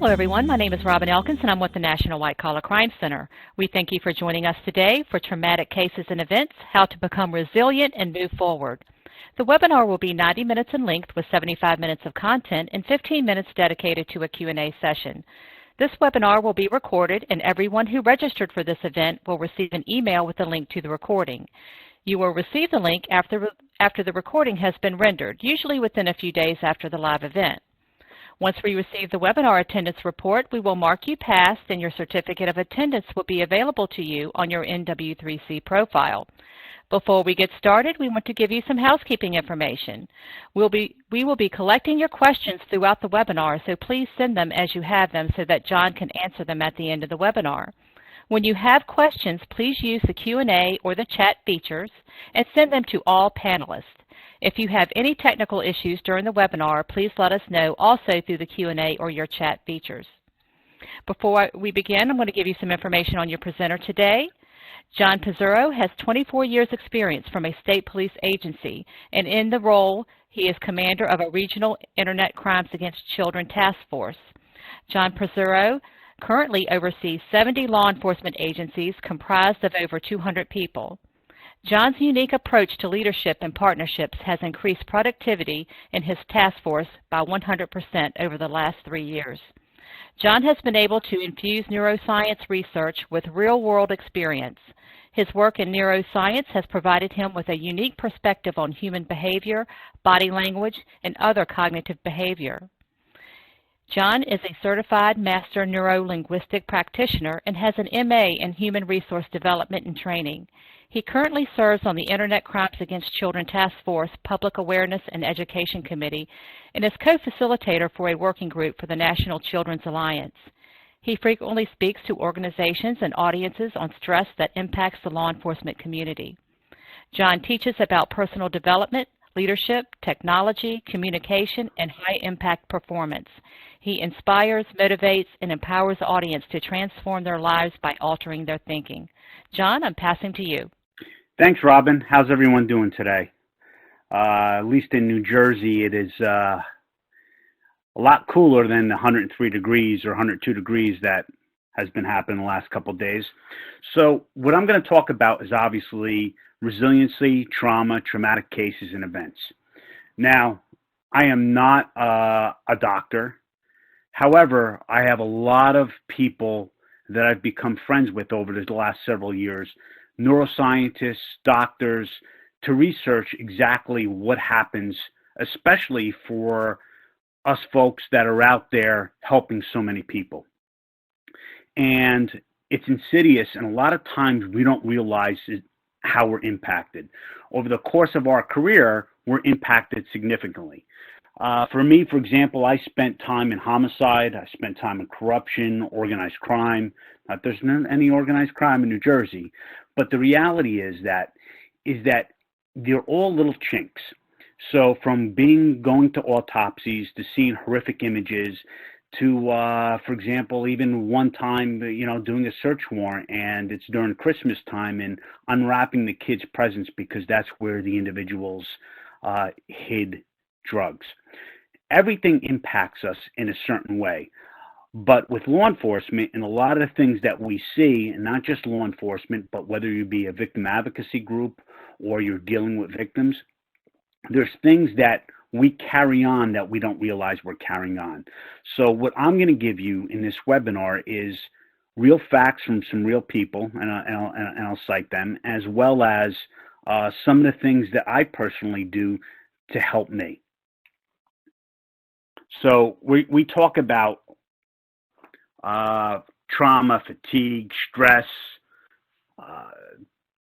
Hello, everyone. My name is Robin Elkins, and I'm with the National White Collar Crime Center. We thank you for joining us today for Traumatic Cases and Events, How to Become Resilient and Move Forward. The webinar will be 90 minutes in length with 75 minutes of content and 15 minutes dedicated to a Q&A session. This webinar will be recorded, and everyone who registered for this event will receive an email with a link to the recording. You will receive the link after the recording has been rendered, usually within a few days after the live event. Once we receive the webinar attendance report, we will mark you passed, and your certificate of attendance will be available to you on your NW3C profile. Before we get started, we want to give you some housekeeping information. We will be collecting your questions throughout the webinar, so please send them as you have them so that John can answer them at the end of the webinar. When you have questions, please use the Q&A or the chat features and send them to all panelists. If you have any technical issues during the webinar, please let us know also through the Q&A or your chat features. Before we begin, I'm going to give you some information on your presenter today. John Pizzuro has 24 years experience from a state police agency, and in the role, he is commander of a regional Internet Crimes Against Children task force. John Pizzuro currently oversees 70 law enforcement agencies comprised of over 200 people. John's unique approach to leadership and partnerships has increased productivity in his task force by 100% over the last 3 years. John has been able to infuse neuroscience research with real-world experience. His work in neuroscience has provided him with a unique perspective on human behavior, body language, and other cognitive behavior. John is a certified master neuro-linguistic practitioner and has an MA in Human Resource Development and Training. He currently serves on the Internet Crimes Against Children Task Force Public Awareness and Education Committee and is co-facilitator for a working group for the National Children's Alliance. He frequently speaks to organizations and audiences on stress that impacts the law enforcement community. John teaches about personal development, leadership, technology, communication, and high-impact performance. He inspires, motivates, and empowers the audience to transform their lives by altering their thinking. John, I'm passing to you. Thanks, Robin. How's everyone doing today? At least in New Jersey, it is a lot cooler than the 103 degrees or 102 degrees that has been happening the last couple of days. So what I'm going to talk about is obviously resiliency, trauma, traumatic cases, and events. Now, I am not a doctor. However, I have a lot of people that I've become friends with over the last several years, neuroscientists, doctors, to research exactly what happens, especially for us folks that are out there helping so many people. And it's insidious, and a lot of times we don't realize how we're impacted. Over the course of our career, we're impacted significantly. For me, for example, I spent time in homicide, I spent time in corruption, organized crime. Not there's not any organized crime in New Jersey, but the reality is that they're all little chinks. So from going to autopsies to seeing horrific images to, for example, even one time, doing a search warrant, and it's during Christmas time, and unwrapping the kids' presents because that's where the individuals hid drugs. Everything impacts us in a certain way. But with law enforcement and a lot of the things that we see, and not just law enforcement, but whether you be a victim advocacy group or you're dealing with victims, there's things that we carry on that we don't realize we're carrying on. So what I'm going to give you in this webinar is real facts from some real people, and I'll cite them, as well as some of the things that I personally do to help me. So we talk about trauma, fatigue, stress.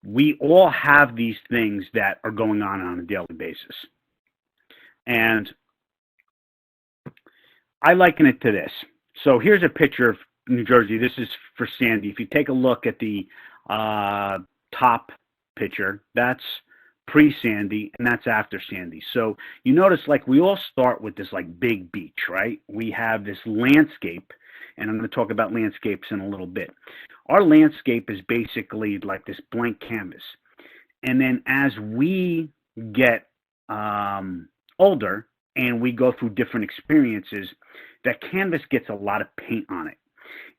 We all have these things that are going on a daily basis. And I liken it to this. So here's a picture of New Jersey. This is for Sandy. If you take a look at the top picture, that's pre-Sandy, and that's after Sandy. So you notice, like, we all start with this, like, big beach, right? We have this landscape, and I'm going to talk about landscapes in a little bit. Our landscape is basically like this blank canvas. And then as we get older and we go through different experiences, that canvas gets a lot of paint on it,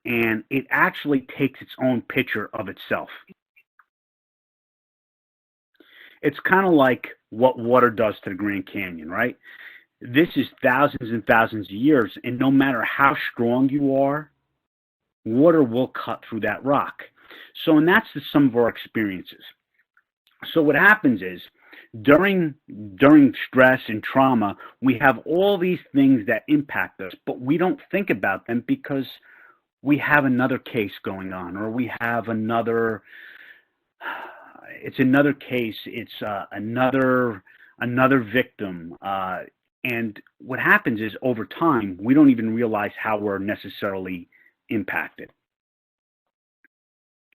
and it actually takes its own picture of itself. It's kind of like what water does to the Grand Canyon, right? This is thousands and thousands of years, and no matter how strong you are, water will cut through that rock. So, and that's some of our experiences. So what happens is during stress and trauma, we have all these things that impact us, but we don't think about them because we have another case going on, or we have another, it's another case, it's another victim. And what happens is over time, we don't even realize how we're necessarily impacted.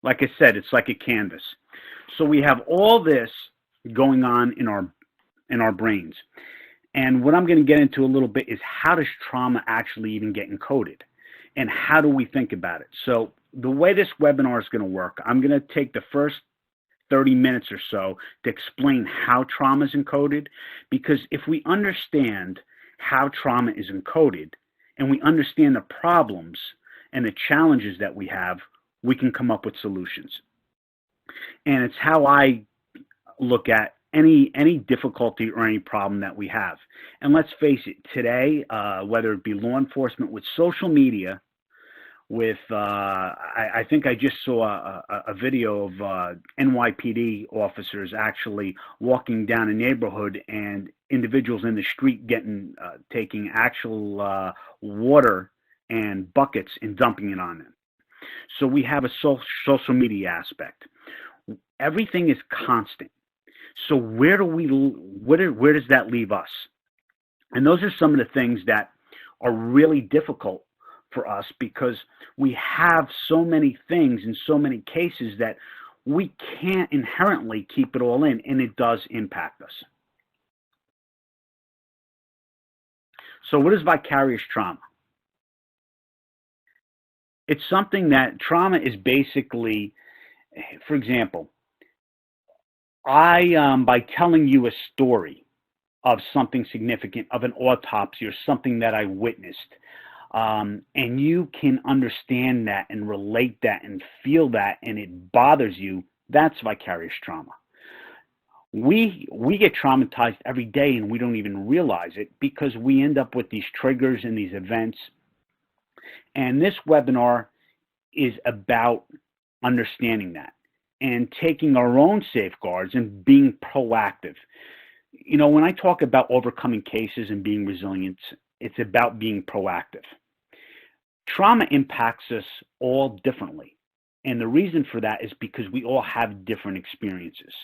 Like I said, it's like a canvas. So we have all this going on in our brains. And what I'm going to get into a little bit is how does trauma actually even get encoded? And how do we think about it? So the way this webinar is going to work, I'm going to take the first 30 minutes or so to explain how trauma is encoded, because if we understand how trauma is encoded and we understand the problems and the challenges that we have, we can come up with solutions. And it's how I look at any difficulty or any problem that we have. And let's face it, today, whether it be law enforcement with social media, with I think I just saw a video of NYPD officers actually walking down a neighborhood and individuals in the street taking actual water and buckets and dumping it on them. So we have a social media aspect. Everything is constant. So where does that leave us? And those are some of the things that are really difficult for us, because we have so many things in so many cases that we can't inherently keep it all in, and it does impact us. So what is vicarious trauma? It's something that trauma is basically, for example, by telling you a story of something significant, of an autopsy or something that I witnessed, and you can understand that and relate that and feel that, and it bothers you, that's vicarious trauma. We get traumatized every day and we don't even realize it, because we end up with these triggers and these events. And this webinar is about understanding that and taking our own safeguards and being proactive. You know, when I talk about overcoming cases and being resilient, it's about being proactive. Trauma impacts us all differently. And the reason for that is because we all have different experiences.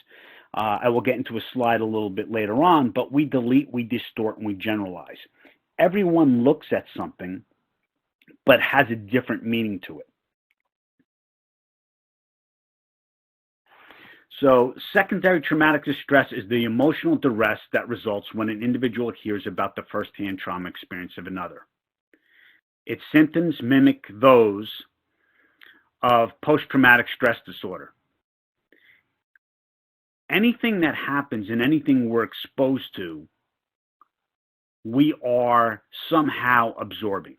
I will get into a slide a little bit later on, but we delete, we distort, and we generalize. Everyone looks at something, but has a different meaning to it. So secondary traumatic distress is the emotional duress that results when an individual hears about the firsthand trauma experience of another. Its symptoms mimic those of post-traumatic stress disorder. Anything that happens and anything we're exposed to, we are somehow absorbing.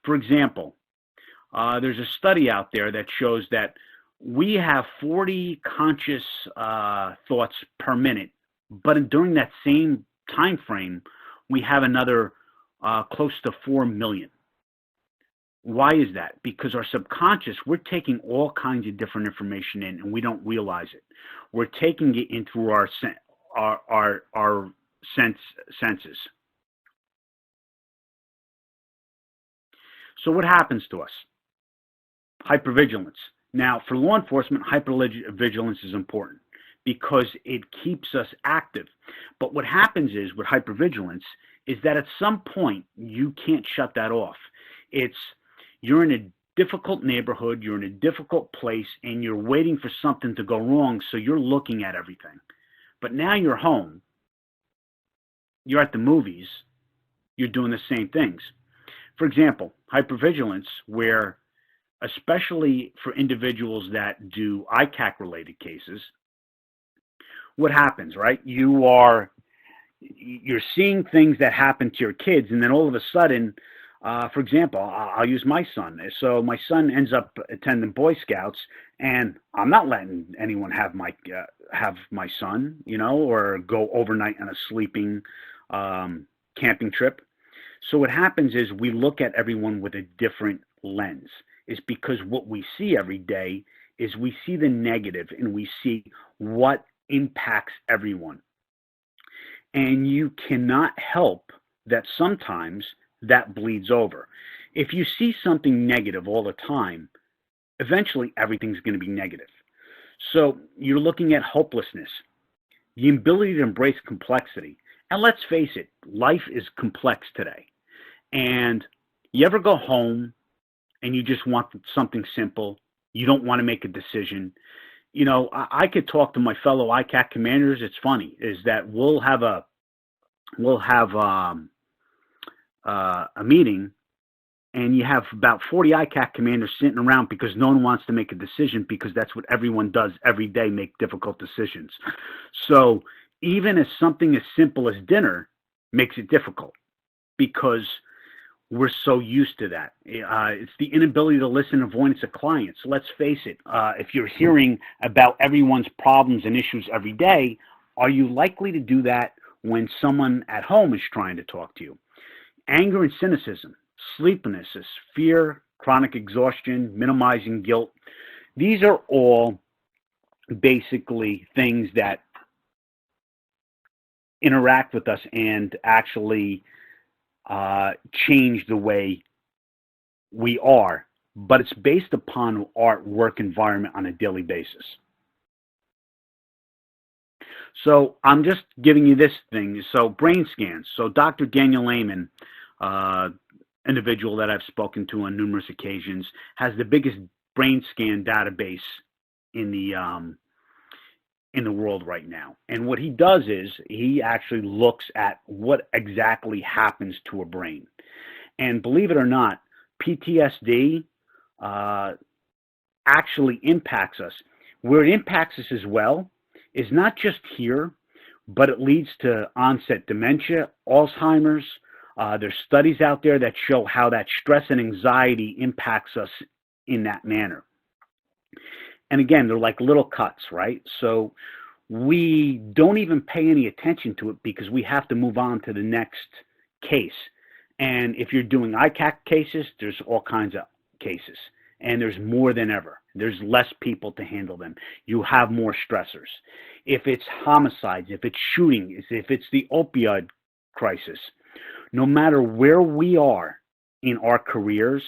For example, there's a study out there that shows that we have 40 conscious thoughts per minute, but during that same time frame, we have another close to 4 million. Why is that? Because our subconscious, we're taking all kinds of different information in, and we don't realize it. We're taking it in through our senses. So what happens to us? Hypervigilance. Now, for law enforcement, hypervigilance is important because it keeps us active. But what happens is with hypervigilance is that at some point you can't shut that off. You're in a difficult neighborhood, you're in a difficult place, and you're waiting for something to go wrong, so you're looking at everything. But now you're home, you're at the movies, you're doing the same things. For example, hypervigilance, where especially for individuals that do ICAC-related cases, what happens, right? You're seeing things that happen to your kids, and then all of a sudden, For example, I'll use my son. So my son ends up attending Boy Scouts, and I'm not letting anyone have my son, you know, or go overnight on a sleeping camping trip. So what happens is we look at everyone with a different lens. Is because what we see every day is we see the negative and we see what impacts everyone. And you cannot help that sometimes that bleeds over. If you see something negative all the time, eventually everything's going to be negative. So you're looking at hopelessness, the ability to embrace complexity. And let's face it, life is complex today. And you ever go home and you just want something simple? You don't want to make a decision. You know, I could talk to my fellow ICAC commanders. It's funny, is that we'll have a meeting, and you have about 40 ICAC commanders sitting around because no one wants to make a decision, because that's what everyone does every day, make difficult decisions. So even as something as simple as dinner makes it difficult because we're so used to that. It's the inability to listen, avoidance of clients. Let's face it, if you're hearing about everyone's problems and issues every day, are you likely to do that when someone at home is trying to talk to you? Anger and cynicism, sleeplessness, fear, chronic exhaustion, minimizing guilt. These are all basically things that interact with us and actually change the way we are, but it's based upon our work environment on a daily basis. So I'm just giving you this thing. So brain scans. So Dr. Daniel Amen, individual that I've spoken to on numerous occasions, has the biggest brain scan database in the world right now. And what he does is he actually looks at what exactly happens to a brain. And believe it or not, PTSD actually impacts us. Where it impacts us as well is not just here, but it leads to onset dementia, Alzheimer's. There's studies out there that show how that stress and anxiety impacts us in that manner. And again, they're like little cuts, right? So we don't even pay any attention to it because we have to move on to the next case. And if you're doing ICAC cases, there's all kinds of cases. And there's more than ever. There's less people to handle them. You have more stressors. If it's homicides, if it's shooting, if it's the opioid crisis, no matter where we are in our careers,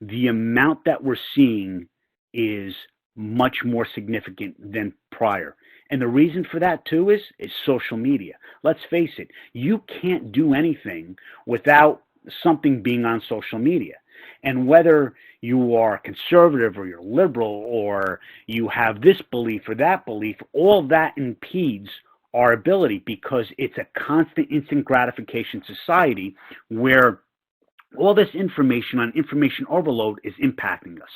the amount that we're seeing is much more significant than prior. And the reason for that too is social media. Let's face it, you can't do anything without something being on social media. And whether you are conservative or you're liberal or you have this belief or that belief, all that impedes our ability because it's a constant instant gratification society where all this information on information overload is impacting us.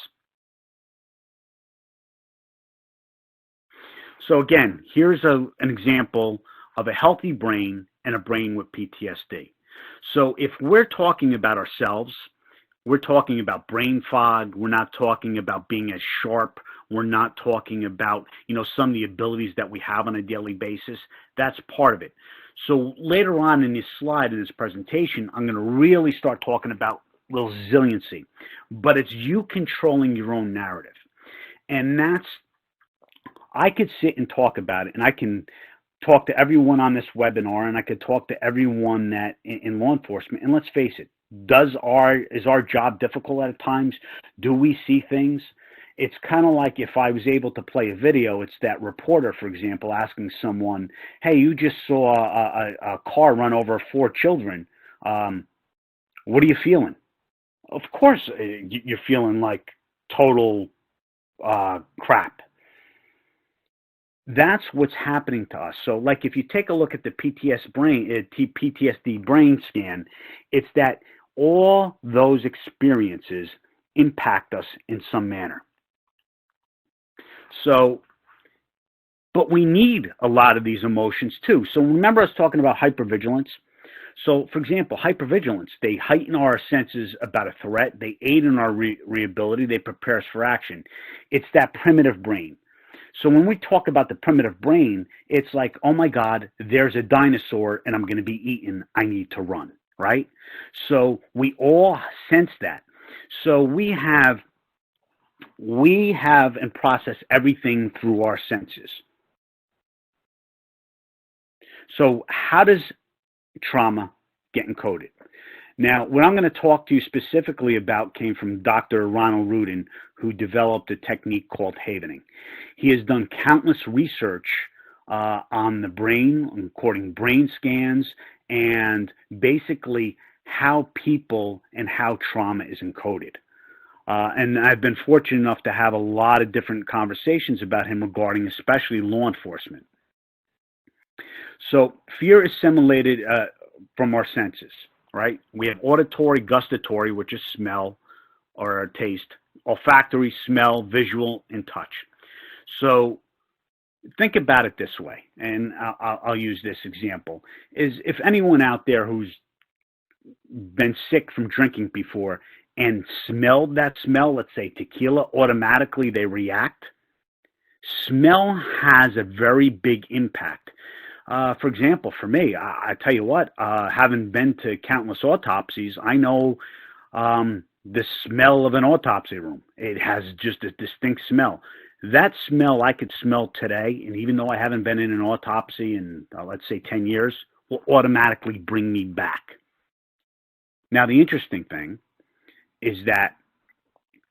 So again, here's an example of a healthy brain and a brain with PTSD. So if we're talking about ourselves, we're talking about brain fog, we're not talking about being as sharp, we're not talking about, some of the abilities that we have on a daily basis. That's part of it. So later on in this slide, in this presentation, I'm going to really start talking about resiliency, but it's you controlling your own narrative. And I could sit and talk about it, and I can talk to everyone on this webinar, and I could talk to everyone that in law enforcement, and let's face it, is our job difficult at times? Do we see things? It's kind of like if I was able to play a video, it's that reporter, for example, asking someone, hey, you just saw a car run over 4 children. What are you feeling? Of course, you're feeling like total crap. That's what's happening to us. So like if you take a look at the PTSD brain scan, it's that all those experiences impact us in some manner. So, but we need a lot of these emotions too. So remember I was talking about hypervigilance. So, for example, hypervigilance, they heighten our senses about a threat, they aid in our reability, they prepare us for action. It's that primitive brain. So when we talk about the primitive brain, it's like, oh my God, there's a dinosaur and I'm going to be eaten. I need to run, right? So we all sense that. So we have and process everything through our senses. So how does trauma get encoded? Now, what I'm going to talk to you specifically about came from Dr. Ronald Rudin, who developed a technique called havening. He has done countless research on the brain, recording brain scans, and basically how people and how trauma is encoded. And I've been fortunate enough to have a lot of different conversations about him regarding especially law enforcement. So fear is simulated from our senses, right? We have auditory, gustatory, which is smell or taste, olfactory, smell, visual, and touch. So think about it this way, and I'll use this example, is if anyone out there who's been sick from drinking before and smelled that smell, let's say tequila, automatically they react. Smell has a very big impact. For example, for me, I tell you what, having been to countless autopsies, I know the smell of an autopsy room. It has just a distinct smell. That smell I could smell today, and even though I haven't been in an autopsy in, let's say, 10 years, will automatically bring me back. Now, the interesting thing is that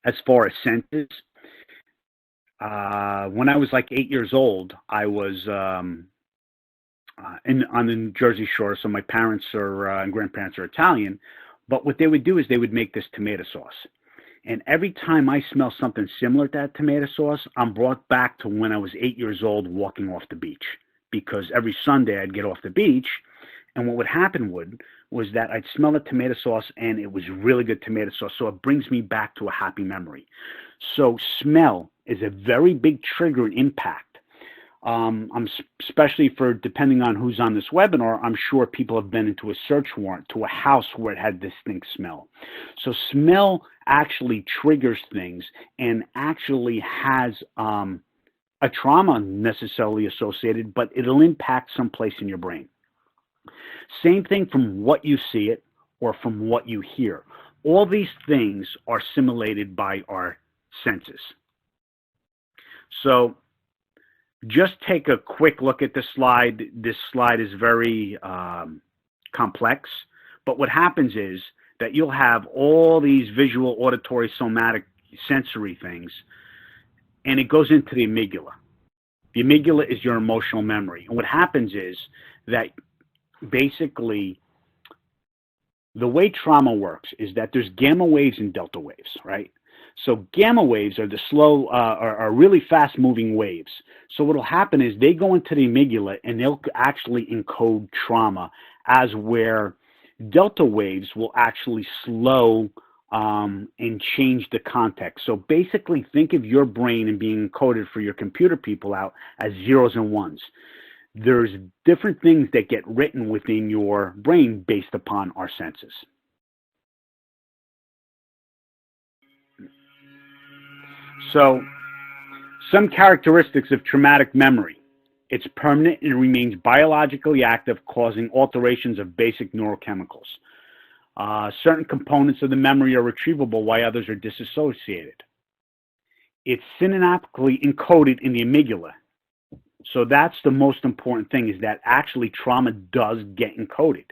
as far as senses, when I was like 8 years old, I was on the New Jersey shore, so my parents and grandparents are Italian, but what they would do is they would make this tomato sauce. And every time I smell something similar to that tomato sauce, I'm brought back to when I was 8 years old walking off the beach. Because every Sunday I'd get off the beach, and what would happen was that I'd smell the tomato sauce, and it was really good tomato sauce, so it brings me back to a happy memory. So smell is a very big trigger and impact. Especially for depending on who's on this webinar, I'm sure people have been into a search warrant to a house where it had distinct smell. So smell actually triggers things and actually has a trauma necessarily associated, but it'll impact someplace in your brain. Same thing from what you see it or from what you hear. All these things are simulated by our senses. So just take a quick look at this slide. This slide is very complex, but what happens is that you'll have all these visual, auditory, somatic, sensory things, and it goes into the amygdala. The amygdala is your emotional memory. And what happens is that basically the way trauma works is that there's gamma waves and delta waves, right? So gamma waves are the slow, are really fast-moving waves. So what will happen is they go into the amygdala and they'll actually encode trauma, as where delta waves will actually slow and change the context. So basically, think of your brain and being encoded for your computer people out as zeros and ones. There's different things that get written within your brain based upon our senses. So, some characteristics of traumatic memory. It's permanent and remains biologically active, causing alterations of basic neurochemicals. Certain components of the memory are retrievable while others are disassociated. It's synaptically encoded in the amygdala. So that's the most important thing, is that actually trauma does get encoded.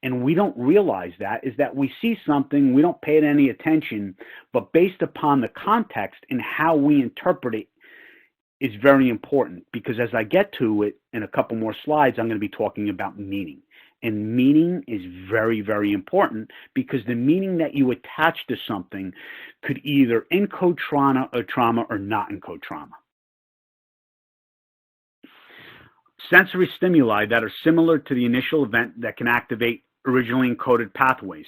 And we don't realize that, is that we see something, we don't pay it any attention, but based upon the context and how we interpret it is very important, because as I get to it in a couple more slides, I'm going to be talking about meaning. And meaning is very, very important, because the meaning that you attach to something could either encode trauma or not encode trauma. Sensory stimuli that are similar to the initial event that can activate originally encoded pathways.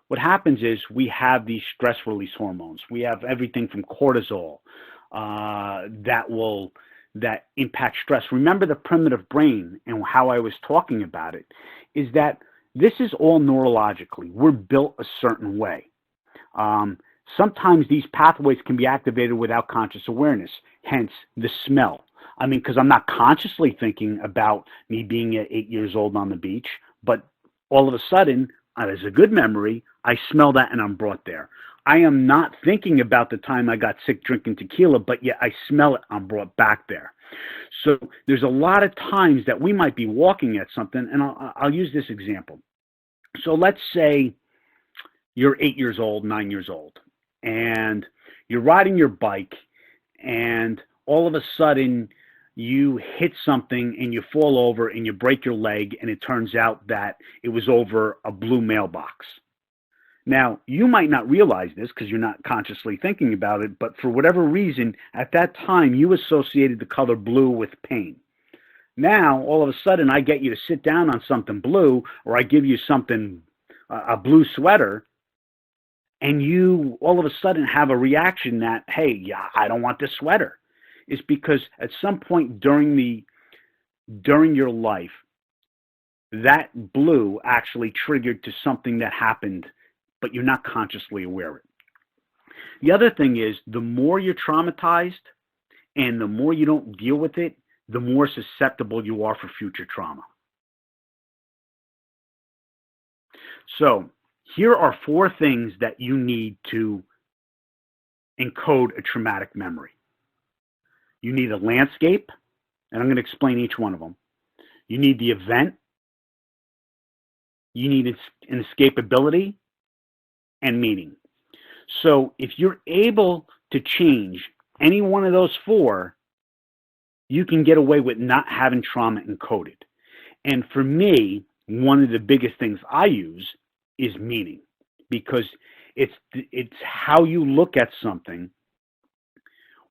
What happens is we have these stress release hormones. We have everything from cortisol that impact stress. Remember the primitive brain and how I was talking about it, is that this is all neurologically. We're built a certain way. Sometimes these pathways can be activated without conscious awareness, hence the smell. I mean, because I'm not consciously thinking about me being at 8 years old on the beach, but all of a sudden, as a good memory, I smell that and I'm brought there. I am not thinking about the time I got sick drinking tequila, but yet I smell it, I'm brought back there. So there's a lot of times that we might be walking at something, and I'll use this example. So let's say you're 8 years old, 9 years old, and you're riding your bike, and all of a sudden you hit something and you fall over and you break your leg, and it turns out that it was over a blue mailbox. Now, you might not realize this because you're not consciously thinking about it, but for whatever reason, at that time, you associated the color blue with pain. Now, all of a sudden, I get you to sit down on something blue, or I give you something, a blue sweater, and you all of a sudden have a reaction that, hey, yeah, I don't want this sweater. It's because at some point during your life, that blue actually triggered to something that happened, but you're not consciously aware of it. The other thing is, the more you're traumatized and the more you don't deal with it, the more susceptible you are for future trauma. So here are 4 things that you need to encode a traumatic memory. You need a landscape, and I'm going to explain each one of them. You need the event. You need an escapability and meaning. So if you're able to change any one of those 4, you can get away with not having trauma encoded. And for me, one of the biggest things I use is meaning, because it's how you look at something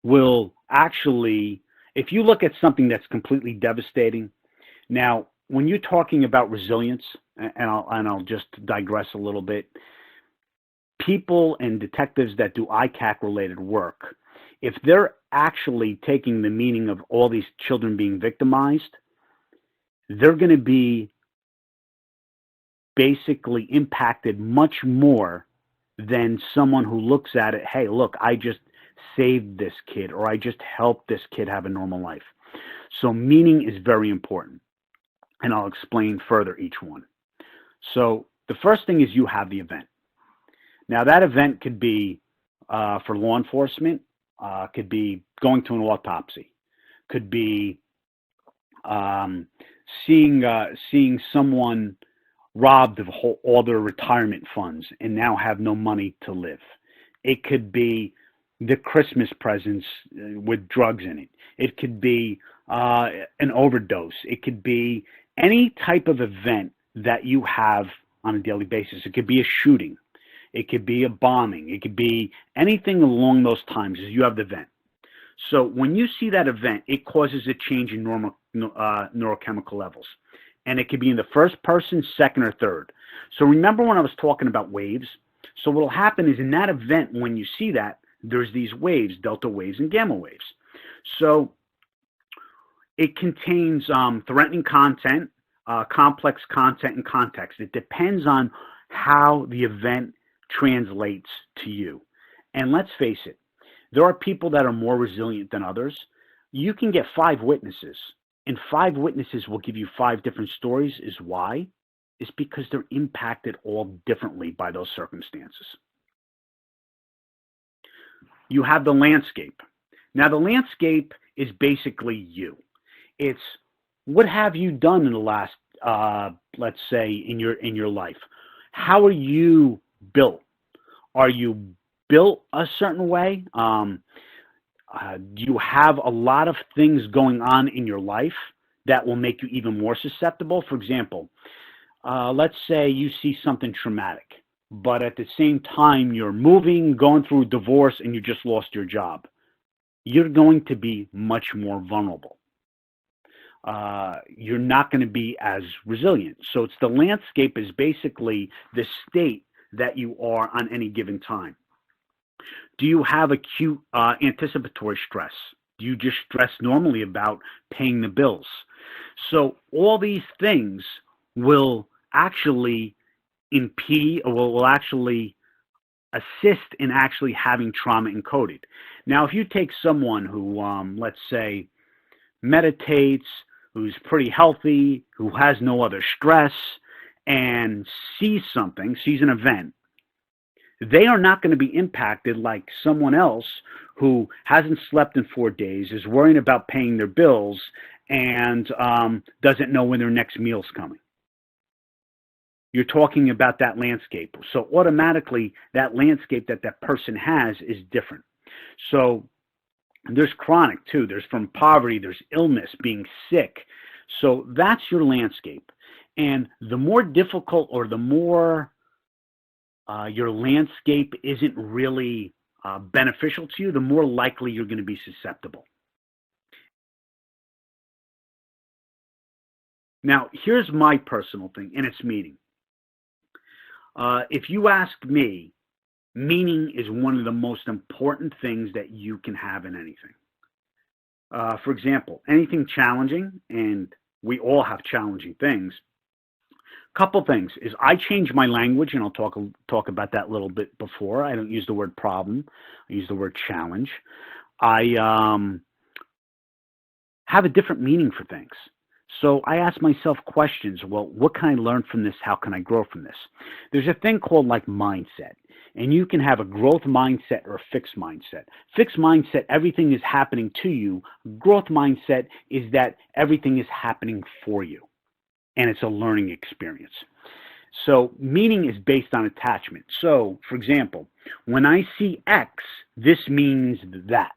will actually, if you look at something that's completely devastating. Now, when you're talking about resilience, and I'll just digress a little bit, people and detectives that do ICAC-related work, if they're actually taking the meaning of all these children being victimized, they're going to be basically impacted much more than someone who looks at it, hey, look, I just saved this kid, or I just helped this kid have a normal life. So meaning is very important, and I'll explain further each one. So the first thing is you have the event. Now that event could be for law enforcement, could be going to an autopsy, could be seeing someone robbed of all their retirement funds and now have no money to live. It could be the Christmas presents with drugs in it. It could be an overdose. It could be any type of event that you have on a daily basis. It could be a shooting. It could be a bombing. It could be anything along those times as you have the event. So when you see that event, it causes a change in neurochemical levels. And it could be in the first person, second, or third. So remember when I was talking about waves? So what will happen is in that event, when you see that, there's these waves, delta waves and gamma waves. So it contains threatening content, complex content, and context. It depends on how the event translates to you. And let's face it, there are people that are more resilient than others. You can get 5 witnesses, and 5 witnesses will give you 5 different stories. Is why? Is because they're impacted all differently by those circumstances. You have the landscape. Now the landscape is basically you. It's what have you done in the last, let's say, in your life? How are you built? Are you built a certain way? Do you have a lot of things going on in your life that will make you even more susceptible? For example, let's say you see something traumatic, but at the same time you're moving, going through a divorce, and you just lost your job. You're going to be much more vulnerable. You're not going to be as resilient. So it's the landscape is basically the state that you are on any given time. Do you have acute anticipatory stress? Do you just stress normally about paying the bills? So all these things will actually impede or will actually assist in actually having trauma encoded. Now, if you take someone who, let's say, meditates, who's pretty healthy, who has no other stress, and sees something, sees an event, they are not going to be impacted like someone else who hasn't slept in 4 days, is worrying about paying their bills, and doesn't know when their next meal's coming. You're talking about that landscape. So automatically, that landscape that that person has is different. So there's chronic too. There's from poverty, there's illness, being sick. So that's your landscape. And the more difficult or the more your landscape isn't really beneficial to you, the more likely you're going to be susceptible. Now, here's my personal thing, and it's meaning. If you ask me, meaning is one of the most important things that you can have in anything. For example, anything challenging, and we all have challenging things. Couple things is I change my language, and I'll talk about that a little bit before. I don't use the word problem. I use the word challenge. I have a different meaning for things. So I ask myself questions. Well, what can I learn from this? How can I grow from this? There's a thing called like mindset. And you can have a growth mindset or a fixed mindset. Fixed mindset, everything is happening to you. Growth mindset is that everything is happening for you. And it's a learning experience. So meaning is based on attachment. So, for example, when I see X, this means that.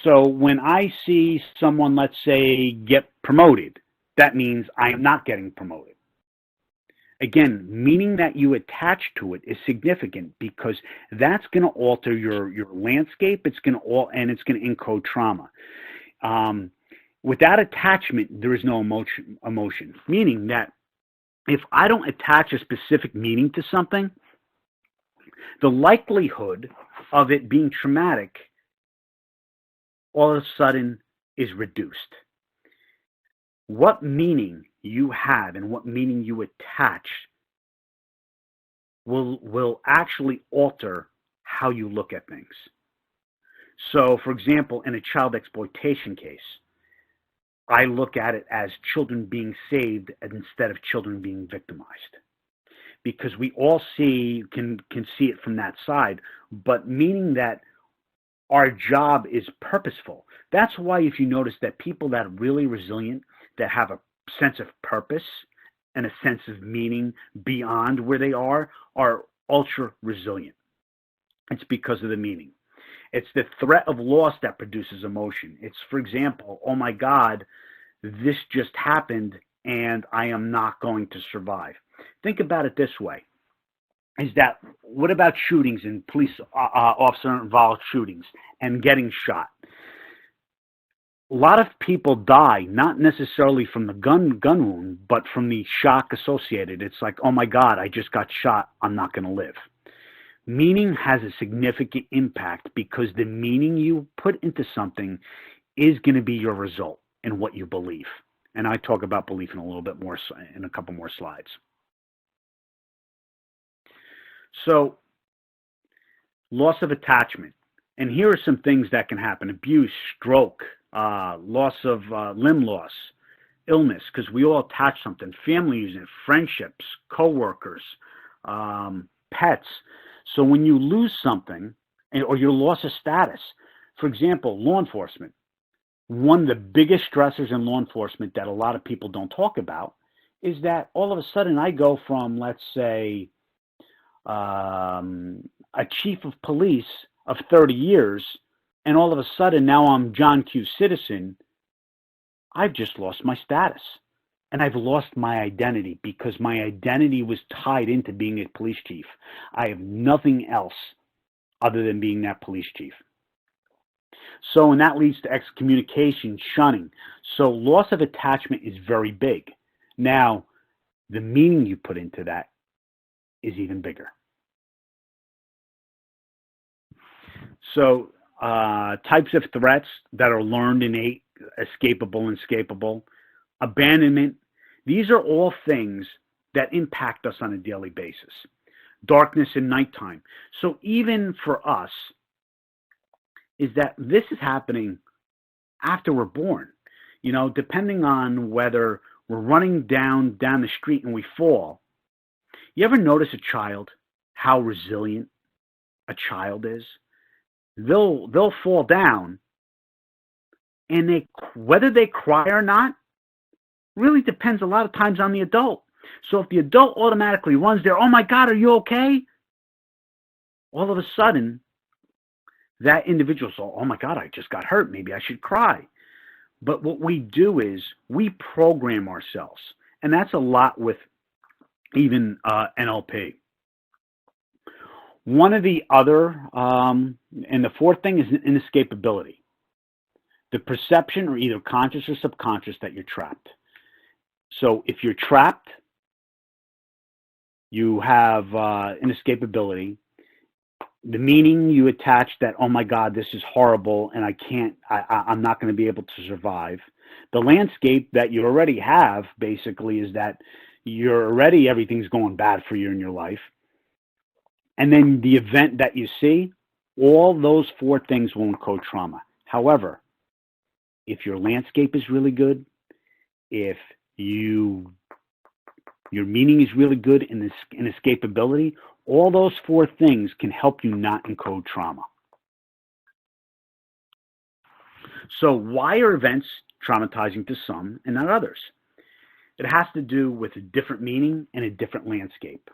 So when I see someone, let's say, get promoted, that means I am not getting promoted. Again, meaning that you attach to it is significant because that's going to alter your landscape. It's going to and it's going to encode trauma. Without attachment, there is no emotion. Meaning that if I don't attach a specific meaning to something, the likelihood of it being traumatic all of a sudden is reduced. What meaning you have and what meaning you attach will actually alter how you look at things. So, for example, in a child exploitation case, I look at it as children being saved instead of children being victimized. Because we all can see it from that side, but meaning that our job is purposeful. That's why if you notice that people that are really resilient, that have a sense of purpose and a sense of meaning beyond where they are ultra resilient. It's because of the meaning. It's the threat of loss that produces emotion. It's, for example, oh my God, this just happened and I am not going to survive. Think about it this way. Is that what about shootings and police officer involved shootings and getting shot? A lot of people die not necessarily from the gun wound, but from the shock associated. It's like, oh my God, I just got shot. I'm not going to live. Meaning has a significant impact because the meaning you put into something is going to be your result in what you believe. And I talk about belief in a little bit more in a couple more slides. So, loss of attachment. And here are some things that can happen. Abuse, stroke, loss of limb loss, illness, because we all attach something. Family using it, friendships, coworkers, pets. So when you lose something, or you loss of status, for example, law enforcement, one of the biggest stressors in law enforcement that a lot of people don't talk about is that all of a sudden I go from, let's say, a chief of police of 30 years, and all of a sudden now I'm John Q. Citizen. I've just lost my status. And I've lost my identity because my identity was tied into being a police chief. I have nothing else other than being that police chief. So, and that leads to excommunication, shunning. So loss of attachment is very big. Now, the meaning you put into that is even bigger. So types of threats that are learned, innate, escapable, inescapable, abandonment. These are all things that impact us on a daily basis. Darkness and nighttime. So even for us, is that this is happening after we're born. You know, depending on whether we're running down the street and we fall. You ever notice a child, how resilient a child is? They'll fall down, and whether they cry or not really depends a lot of times on the adult. So if the adult automatically runs there, oh my God, are you okay? All of a sudden, that individual says, oh my God, I just got hurt. Maybe I should cry. But what we do is we program ourselves. And that's a lot with even NLP. One of the other, and the fourth thing is inescapability. The perception, or either conscious or subconscious, that you're trapped. So if you're trapped, you have inescapability. The meaning you attach that, oh my God, this is horrible and I'm not going to be able to survive. The landscape that you already have basically is that everything's going bad for you in your life. And then the event that you see, all those four things will encode trauma. However, if your landscape is really good, if your meaning is really good in escapability, all those four things can help you not encode trauma. So why are events traumatizing to some and not others? It has to do with a different meaning and a different landscape.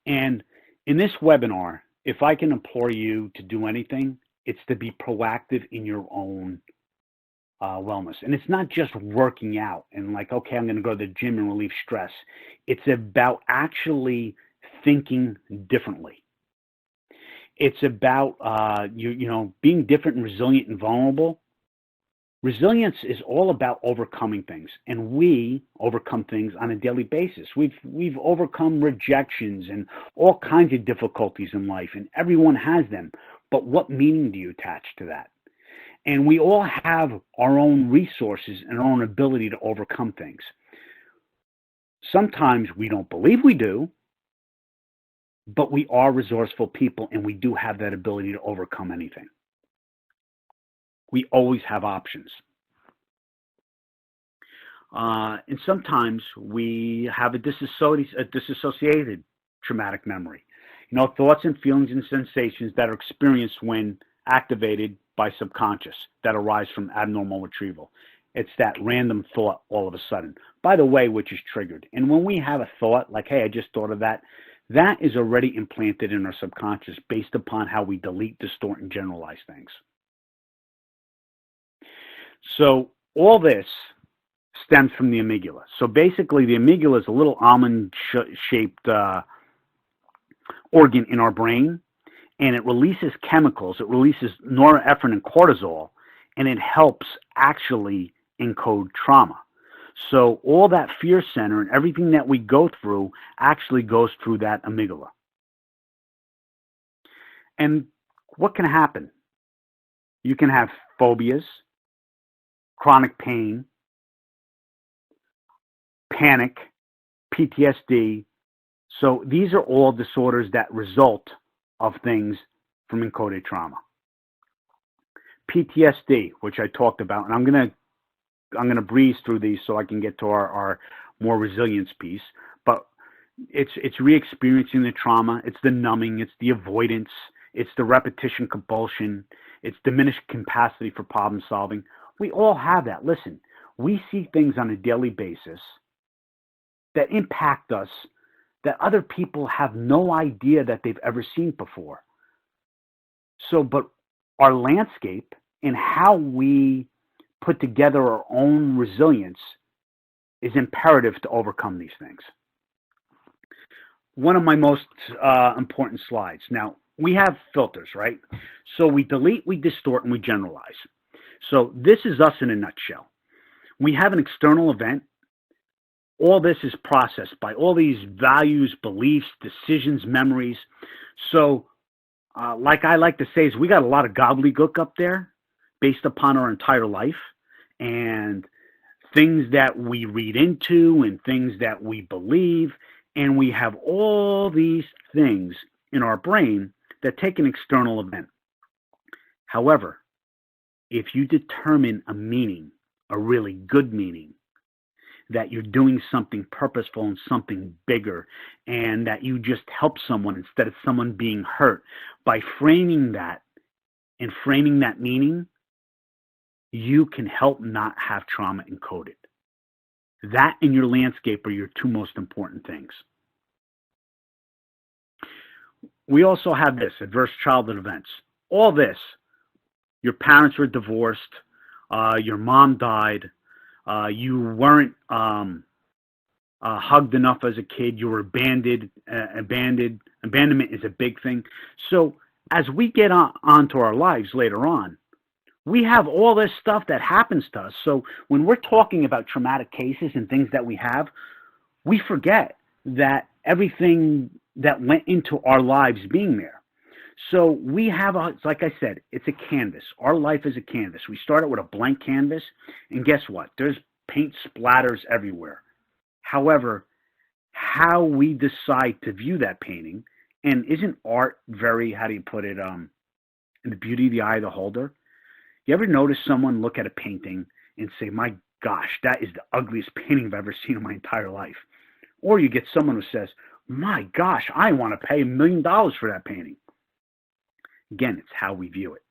And in this webinar, if I can implore you to do anything, it's to be proactive in your own wellness. And it's not just working out and like, okay, I'm going to go to the gym and relieve stress. It's about actually thinking differently. It's about being different and resilient and vulnerable. Resilience is all about overcoming things, and we overcome things on a daily basis. We've overcome rejections and all kinds of difficulties in life, and everyone has them. But what meaning do you attach to that? And we all have our own resources and our own ability to overcome things. Sometimes we don't believe we do, but we are resourceful people, and we do have that ability to overcome anything. We always have options. And sometimes we have a disassociated traumatic memory. You know, thoughts and feelings and sensations that are experienced when activated by subconscious that arise from abnormal retrieval. It's that random thought all of a sudden, by the way, which is triggered. And when we have a thought like, hey, I just thought of that, that is already implanted in our subconscious based upon how we delete, distort, and generalize things. So all this stems from the amygdala. So basically the amygdala is a little almond-shaped organ in our brain, and it releases chemicals. It releases norepinephrine and cortisol, and it helps actually encode trauma. So all that fear center and everything that we go through actually goes through that amygdala. And what can happen? You can have phobias, chronic pain, panic, PTSD. So these are all disorders that result of things from encoded trauma. PTSD, which I talked about, and I'm gonna breeze through these so I can get to our more resilience piece. But it's re-experiencing the trauma. It's the numbing. It's the avoidance. It's the repetition compulsion. It's diminished capacity for problem solving. We all have that. Listen, we see things on a daily basis that impact us that other people have no idea that they've ever seen before. So, but our landscape and how we put together our own resilience is imperative to overcome these things. One of my most important slides. Now, we have filters, right? So we delete, we distort, and we generalize. So this is us in a nutshell. We have an external event. All this is processed by all these values, beliefs, decisions, memories. So like I like to say is we got a lot of gobbledygook up there based upon our entire life and things that we read into and things that we believe. And we have all these things in our brain that take an external event. However, if you determine a meaning, a really good meaning, that you're doing something purposeful and something bigger, and that you just help someone instead of someone being hurt, by framing that and framing that meaning, you can help not have trauma encoded. That and your landscape are your two most important things. We also have this, adverse childhood events. All this, your parents were divorced, your mom died, you weren't hugged enough as a kid, you were abandoned. Abandonment is a big thing. So as we get onto our lives later on, we have all this stuff that happens to us. So when we're talking about traumatic cases and things that we have, we forget that everything that went into our lives being there. So we have, like I said, it's a canvas. Our life is a canvas. We start out with a blank canvas, and guess what? There's paint splatters everywhere. However, how we decide to view that painting, and isn't art very, how do you put it, in the beauty of the eye of the holder? You ever notice someone look at a painting and say, my gosh, that is the ugliest painting I've ever seen in my entire life? Or you get someone who says, my gosh, I want to pay $1 million for that painting. Again, it's how we view it.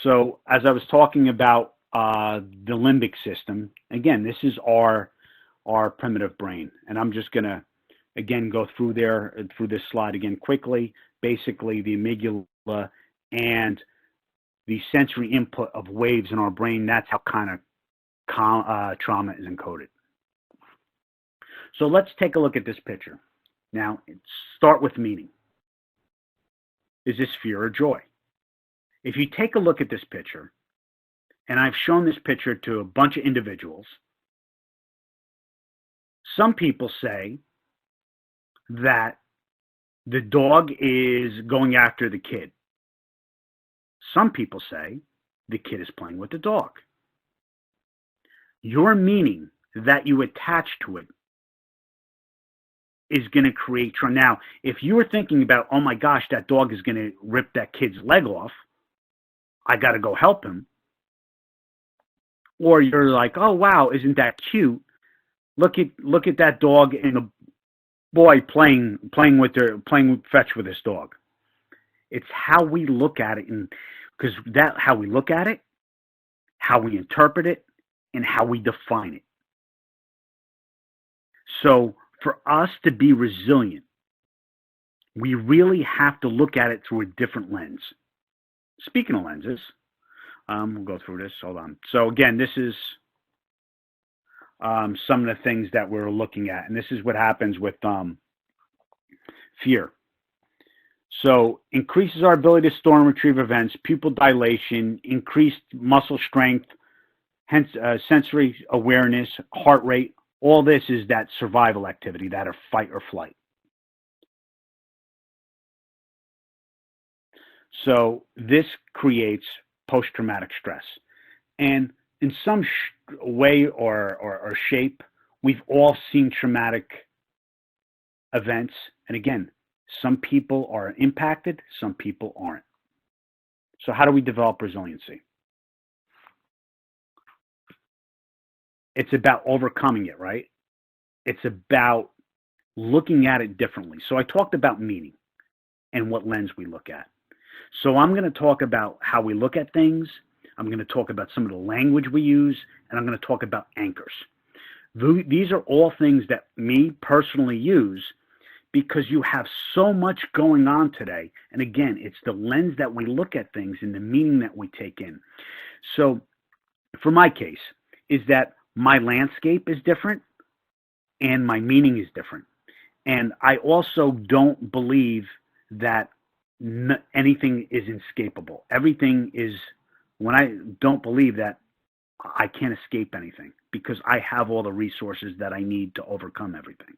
So as I was talking about the limbic system, again, this is our primitive brain. And I'm just going to, again, go through this slide again quickly. Basically, the amygdala and the sensory input of waves in our brain, that's how kind of trauma is encoded. So let's take a look at this picture. Now, start with meaning. Is this fear or joy? If you take a look at this picture, and I've shown this picture to a bunch of individuals, some people say that the dog is going after the kid. Some people say the kid is playing with the dog. Your meaning that you attach to it is going to create trauma. Now, if you were thinking about, oh my gosh, that dog is going to rip that kid's leg off, I got to go help him. Or you're like, oh wow, isn't that cute? Look at that dog and the boy playing fetch with his dog. It's how we look at it, and because how we look at it, how we interpret it, and how we define it. So for us to be resilient, we really have to look at it through a different lens. Speaking of lenses, we'll go through this. Hold on. So again, this is some of the things that we're looking at, and this is what happens with fear. So increases our ability to store and retrieve events, pupil dilation, increased muscle strength, hence sensory awareness, heart rate. All this is that survival activity, that or fight or flight. So this creates post-traumatic stress. And in some way or shape, we've all seen traumatic events. And again, some people are impacted, some people aren't. So how do we develop resiliency? It's about overcoming it, right? It's about looking at it differently. So I talked about meaning and what lens we look at. So I'm going to talk about how we look at things. I'm going to talk about some of the language we use, and I'm going to talk about anchors. These are all things that me personally use because you have so much going on today. And again, it's the lens that we look at things and the meaning that we take in. So for my case, is that my landscape is different and my meaning is different. And I also don't believe that anything is inescapable. Everything is, when I don't believe that I can't escape anything because I have all the resources that I need to overcome everything.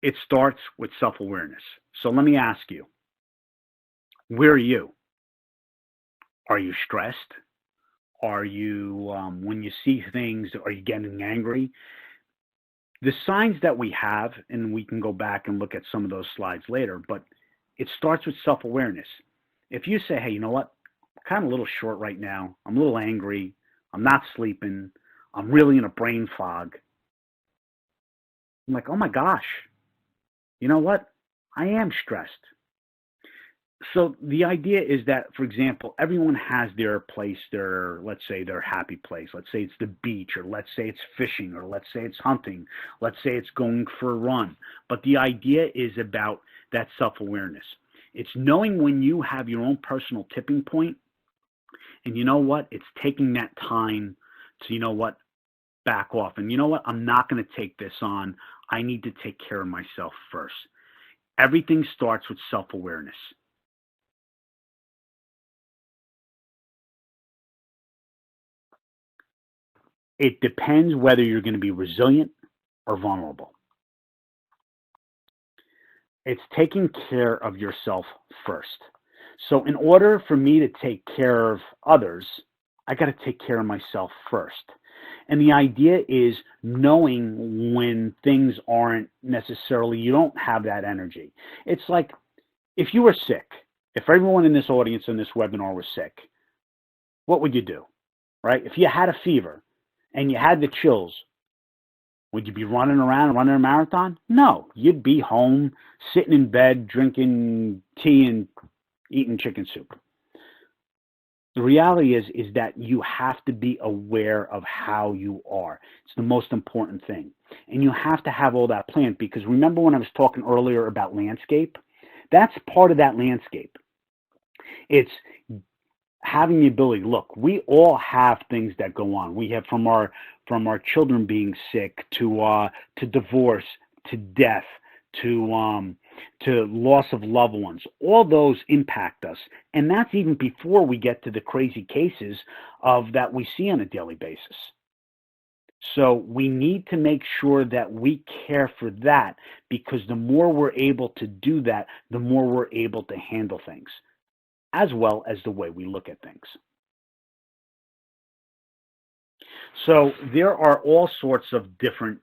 It starts with self-awareness. So let me ask you, where are you? Are you stressed? Are you, when you see things, are you getting angry? The signs that we have, and we can go back and look at some of those slides later, but it starts with self-awareness. If you say, hey, you know what? I'm kind of a little short right now. I'm a little angry. I'm not sleeping. I'm really in a brain fog. I'm like, oh my gosh, you know what? I am stressed. So the idea is that, for example, everyone has their place, let's say their happy place. Let's say it's the beach, or let's say it's fishing, or let's say it's hunting. Let's say it's going for a run. But the idea is about that self-awareness. It's knowing when you have your own personal tipping point, and you know what? It's taking that time to, you know what, back off. And you know what? I'm not going to take this on. I need to take care of myself first. Everything starts with self-awareness. It depends whether you're going to be resilient or vulnerable. It's taking care of yourself first. So in order for me to take care of others, I got to take care of myself first. And the idea is knowing when things aren't necessarily, you don't have that energy. It's like if you were sick, if everyone in this audience in this webinar was sick, what would you do, right? If you had a fever and you had the chills, would you be running around, running a marathon? No, you'd be home, sitting in bed, drinking tea and eating chicken soup. The reality is that you have to be aware of how you are. It's the most important thing. And you have to have all that planned, because remember when I was talking earlier about landscape? That's part of that landscape. It's having the ability, look, we all have things that go on. We have from our children being sick to divorce, to death, to loss of loved ones. All those impact us, and that's even before we get to the crazy cases of that we see on a daily basis. So we need to make sure that we care for that, because the more we're able to do that, the more we're able to handle things, as well as the way we look at things. So there are all sorts of different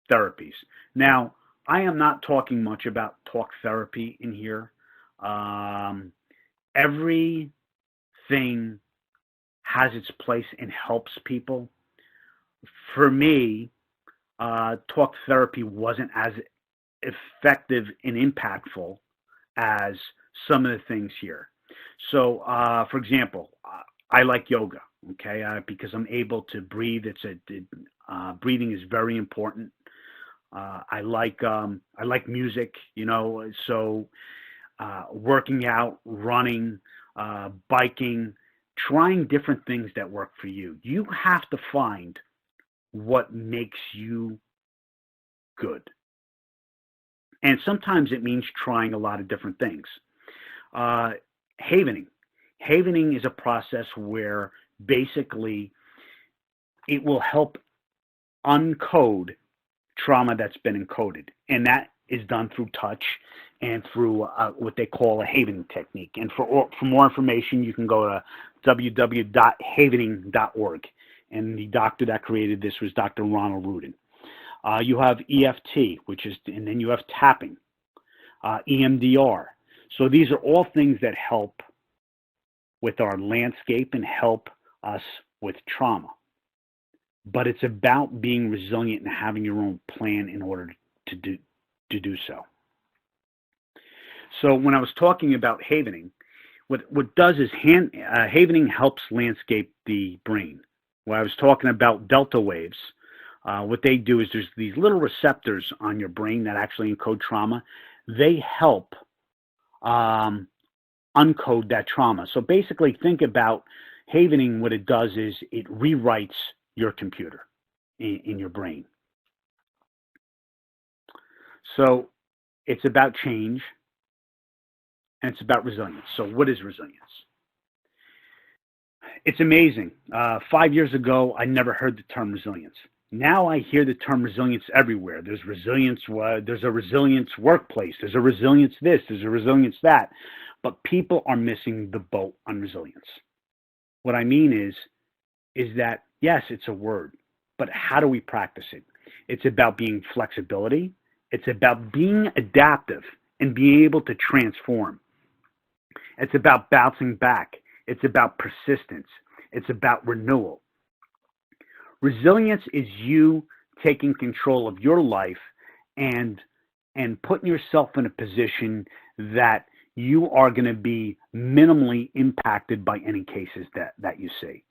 therapies. Now, I am not talking much about talk therapy in here. Everything has its place and helps people. For me, talk therapy wasn't as effective and impactful as some of the things here. So, for example, I like yoga, okay, because I'm able to breathe. Breathing is very important. I like music, you know, so working out, running, biking, trying different things that work for you. You have to find what makes you good. And sometimes it means trying a lot of different things. Havening. Havening is a process where basically it will help uncode trauma that's been encoded, and that is done through touch and through what they call a havening technique. And for more information, you can go to www.havening.org. And the doctor that created this was Dr. Ronald Rudin. You have EFT, and then you have tapping, EMDR. So these are all things that help with our landscape and help us with trauma. But it's about being resilient and having your own plan in order to do so. So when I was talking about havening, what does is havening helps landscape the brain. When I was talking about delta waves, what they do is there's these little receptors on your brain that actually encode trauma. They help uncode that trauma. So basically, think about havening. What it does is it rewrites your computer in your brain. So it's about change, and it's about resilience. So what is resilience? It's amazing. 5 years ago, I never heard the term resilience. Now I hear the term resilience everywhere. There's resilience. There's a resilience workplace. There's a resilience this. There's a resilience that. But people are missing the boat on resilience. What I mean is, is that, yes, it's a word, but how do we practice it? It's about being flexibility. It's about being adaptive and being able to transform. It's about bouncing back. It's about persistence. It's about renewal. Resilience is you taking control of your life and putting yourself in a position that you are going to be minimally impacted by any cases that you see.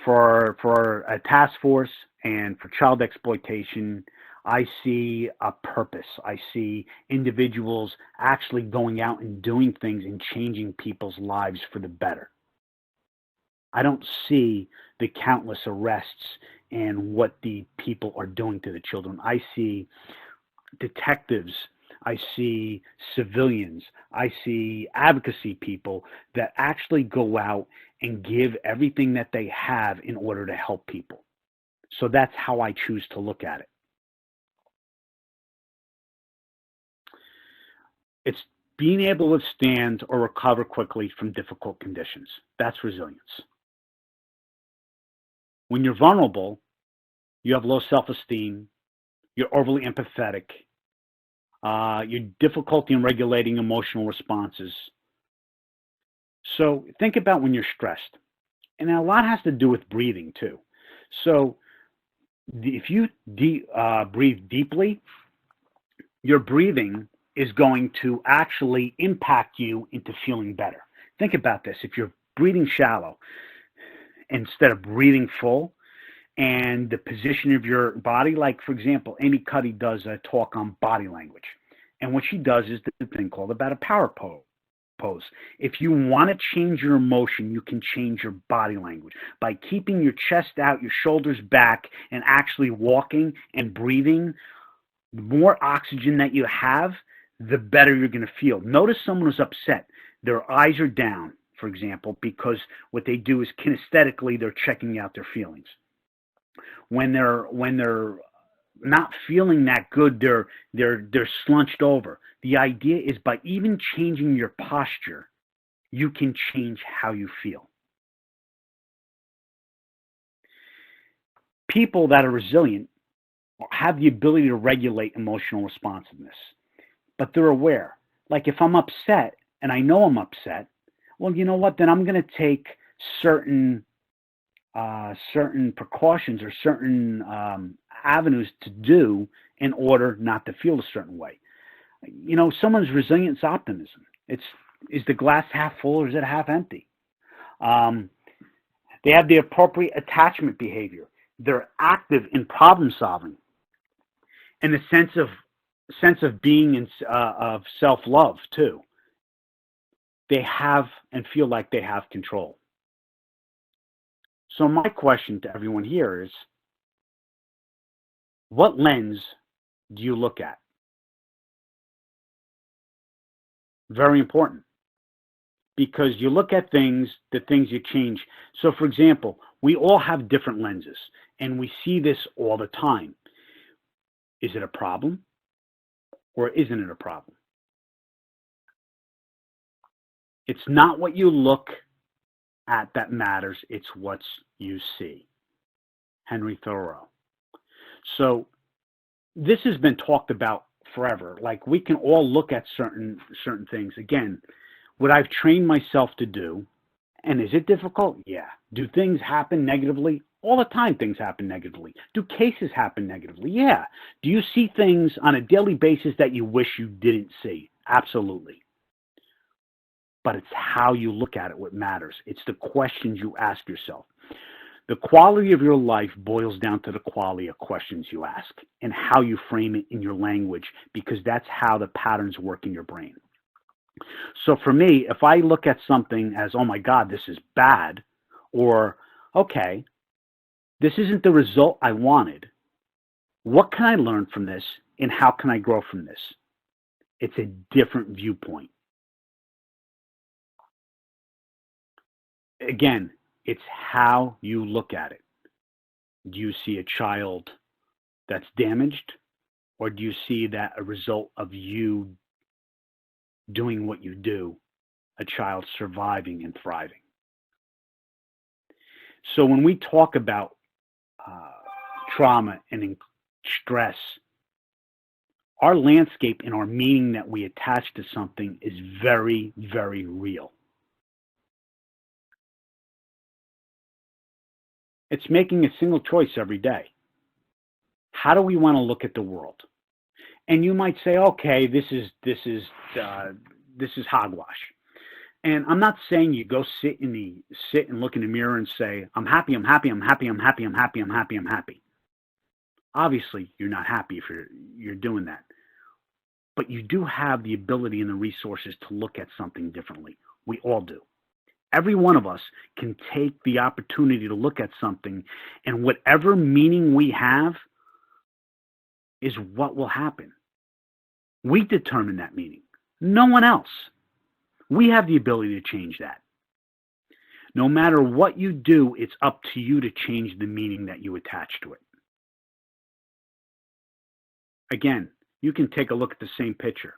For a task force and for child exploitation, I see a purpose. I see individuals actually going out and doing things and changing people's lives for the better. I don't see the countless arrests and what the people are doing to the children. I see detectives, I see civilians, I see advocacy people that actually go out and give everything that they have in order to help people. So that's how I choose to look at it. It's being able to withstand or recover quickly from difficult conditions. That's resilience. When you're vulnerable, you have low self-esteem, you're overly empathetic, your difficulty in regulating emotional responses. So think about when you're stressed. And a lot has to do with breathing too. So if you breathe deeply, your breathing is going to actually impact you into feeling better. Think about this. If you're breathing shallow instead of breathing full, and the position of your body, like, for example, Amy Cuddy does a talk on body language. And what she does is the thing called about a power pose. If you want to change your emotion, you can change your body language by keeping your chest out, your shoulders back, and actually walking and breathing. The more oxygen that you have, the better you're going to feel. Notice someone who's upset. Their eyes are down, for example, because what they do is kinesthetically they're checking out their feelings. When they're not feeling that good, they're slunched over. The idea is by even changing your posture, you can change how you feel. People that are resilient have the ability to regulate emotional responsiveness, but they're aware. Like if I'm upset and I know I'm upset, well, you know what? Then I'm going to take certain precautions or certain avenues to do in order not to feel a certain way. You know, someone's resilience optimism. Is the glass half full or is it half empty? They have the appropriate attachment behavior. They're active in problem solving, and a sense of being and of self-love too. They have and feel like they have control. So my question to everyone here is, what lens do you look at? Very important, because you look at things, the things you change. So for example, we all have different lenses, and we see this all the time. Is it a problem or isn't it a problem? It's not what you look at that matters, it's what you see. Henry Thoreau. So this has been talked about forever. Like we can all look at certain things. Again, what I've trained myself to do, and is it difficult? Yeah. Do things happen negatively? All the time things happen negatively. Do cases happen negatively? Yeah. Do you see things on a daily basis that you wish you didn't see? Absolutely. But it's how you look at it what matters. It's the questions you ask yourself. The quality of your life boils down to the quality of questions you ask and how you frame it in your language, because that's how the patterns work in your brain. So for me, if I look at something as, oh my God, this is bad, or, okay, this isn't the result I wanted, what can I learn from this and how can I grow from this? It's a different viewpoint. Again, it's how you look at it. Do you see a child that's damaged, or do you see that a result of you doing what you do, a child surviving and thriving? So when we talk about uh, trauma and stress, our landscape and our meaning that we attach to something is very, very real. It's making a single choice every day. How do we want to look at the world? And you might say, okay, uh, this is hogwash. And I'm not saying you go sit and look in the mirror and say, I'm happy, I'm happy, I'm happy, I'm happy, I'm happy, I'm happy, I'm happy. Obviously, you're not happy if you're doing that. But you do have the ability and the resources to look at something differently. We all do. Every one of us can take the opportunity to look at something, and whatever meaning we have is what will happen. We determine that meaning, no one else. We have the ability to change that. No matter what you do, it's up to you to change the meaning that you attach to it. Again, you can take a look at the same picture.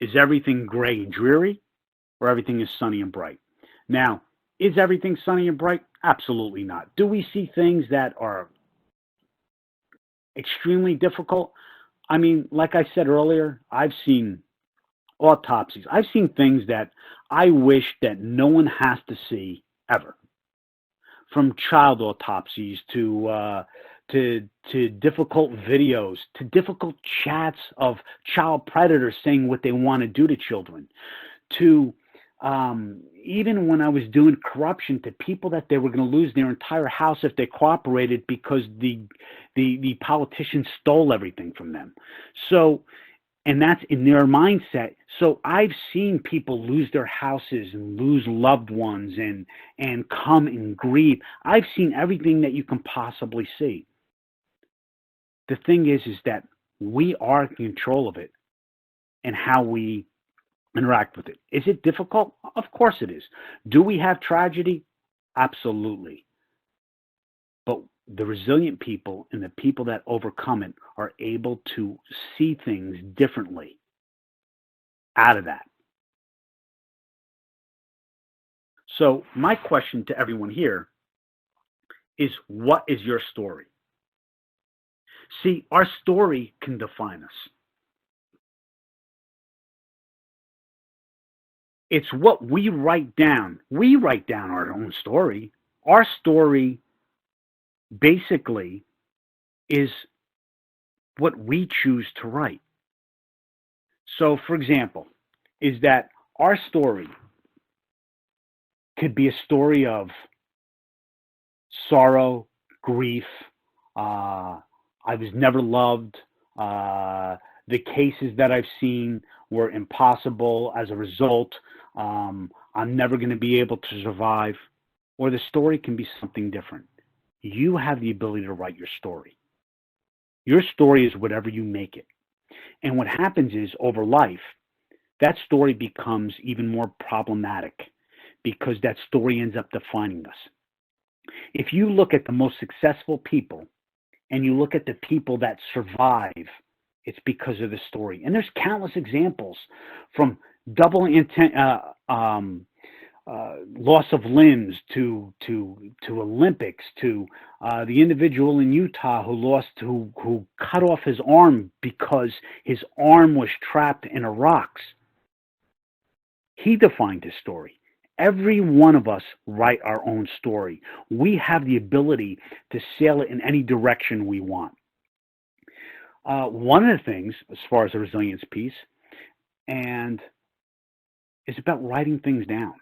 Is everything gray and dreary, or everything is sunny and bright? Now, is everything sunny and bright? Absolutely not. Do we see things that are extremely difficult? I mean, like I said earlier, I've seen autopsies. I've seen things that I wish that no one has to see ever. From child autopsies to difficult videos, to difficult chats of child predators saying what they want to do to children, to even when I was doing corruption, to people that they were going to lose their entire house if they cooperated because the politicians stole everything from them. So, and that's in their mindset. So I've seen people lose their houses and lose loved ones and come and grieve. I've seen everything that you can possibly see. The thing is that we are in control of it and how we interact with it. Is it difficult? Of course it is. Do we have tragedy? Absolutely. But the resilient people and the people that overcome it are able to see things differently out of that. So my question to everyone here is, what is your story? See, our story can define us. It's what we write down. We write down our own story. Our story basically is what we choose to write. So, for example, is that our story could be a story of sorrow, grief, I was never loved, the cases that I've seen were impossible as a result, I'm never going to be able to survive, or the story can be something different. You have the ability to write your story. Your story is whatever you make it. And what happens is, over life, that story becomes even more problematic because that story ends up defining us. If you look at the most successful people and you look at the people that survive, it's because of the story. And there's countless examples, from double loss of limbs to Olympics, to the individual in Utah who cut off his arm because his arm was trapped in a rocks. He defined his story. Every one of us write our own story. We have the ability to sail it in any direction we want. One of the things, as far as the resilience piece, and is about writing things down.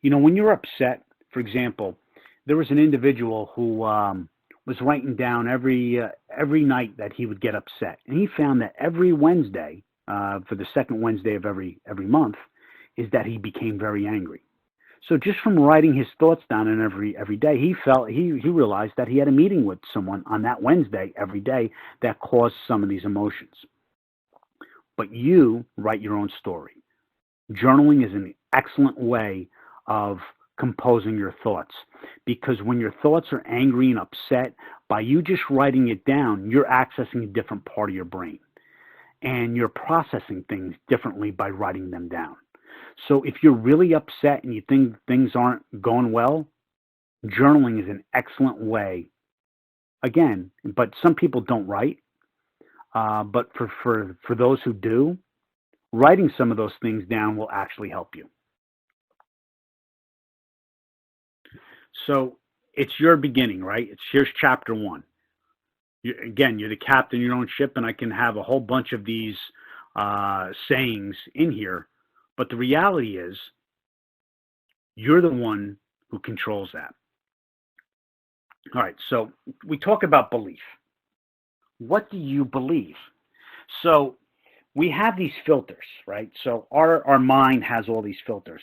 You know, when you're upset, for example, there was an individual who was writing down every night that he would get upset, and he found that every Wednesday, for the second Wednesday of every month, is that he became very angry. So just from writing his thoughts down and every day, he realized that he had a meeting with someone on that Wednesday every day that caused some of these emotions. But you write your own story. Journaling is an excellent way of composing your thoughts, because when your thoughts are angry and upset, by you just writing it down, you're accessing a different part of your brain, and you're processing things differently by writing them down. So if you're really upset and you think things aren't going well, journaling is an excellent way. Again, but some people don't write. But for those who do, writing some of those things down will actually help you. So it's your beginning, right? Here's chapter one. Again, you're the captain of your own ship, and I can have a whole bunch of these sayings in here. But the reality is, you're the one who controls that. All right, so we talk about belief. What do you believe? So we have these filters, right? So our mind has all these filters.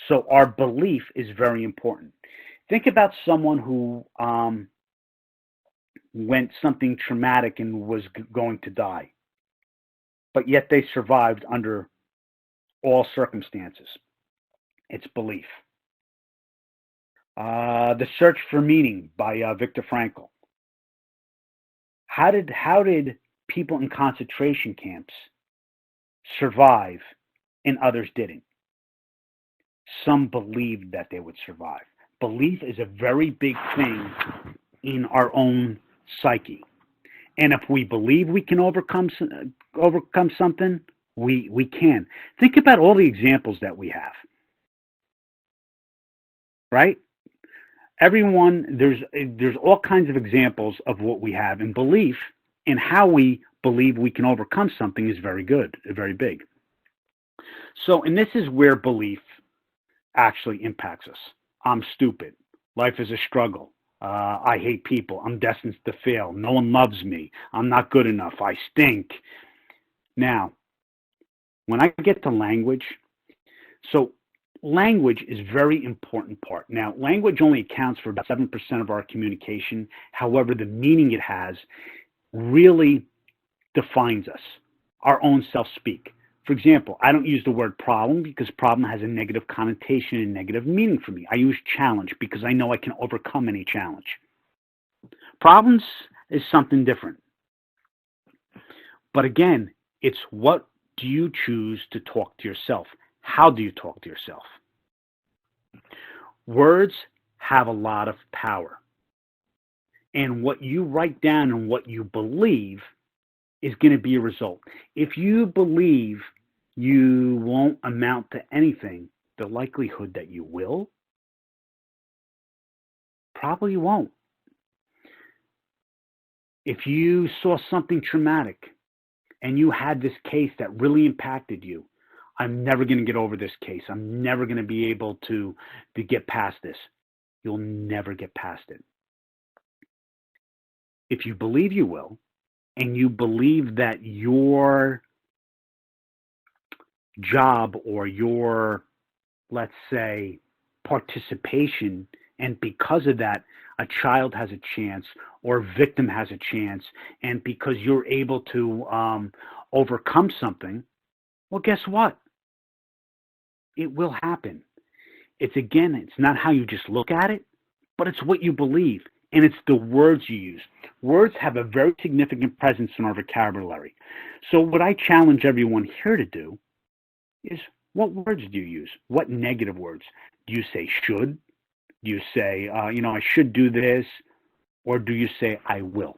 So our belief is very important. Think about someone who went something traumatic and was going to die, but yet they survived under all circumstances. It's belief. The Search for Meaning by Viktor Frankl. How did people in concentration camps survive and others didn't? Some believed that they would survive. Belief is a very big thing in our own psyche. And if we believe we can overcome something, we can. Think about all the examples that we have. Right? Everyone, there's all kinds of examples of what we have, and belief and how we believe we can overcome something is very good, very big. So, and this is where belief actually impacts us. I'm stupid. Life is a struggle. I hate people. I'm destined to fail. No one loves me. I'm not good enough. I stink. Now, when I get to language, so language is a very important part. Now, language only accounts for about 7% of our communication. However, the meaning it has really defines us, our own self-speak. For example, I don't use the word problem because problem has a negative connotation and negative meaning for me. I use challenge because I know I can overcome any challenge. Problems is something different. But again, it's what do you choose to talk to yourself? How do you talk to yourself? Words have a lot of power. And what you write down and what you believe is going to be a result. If you believe you won't amount to anything, the likelihood that you will probably won't. If you saw something traumatic and you had this case that really impacted you, I'm never going to get over this case. I'm never going to be able to get past this. You'll never get past it. If you believe you will, and you believe that your job or your, let's say, participation, and because of that, a child has a chance or a victim has a chance, and because you're able to overcome something, well, guess what? It will happen. It's not how you just look at it, but it's what you believe. And it's the words you use. Words have a very significant presence in our vocabulary. So what I challenge everyone here to do is, what words do you use? What negative words? Do you say should? Do you say, I should do this? Or do you say, I will?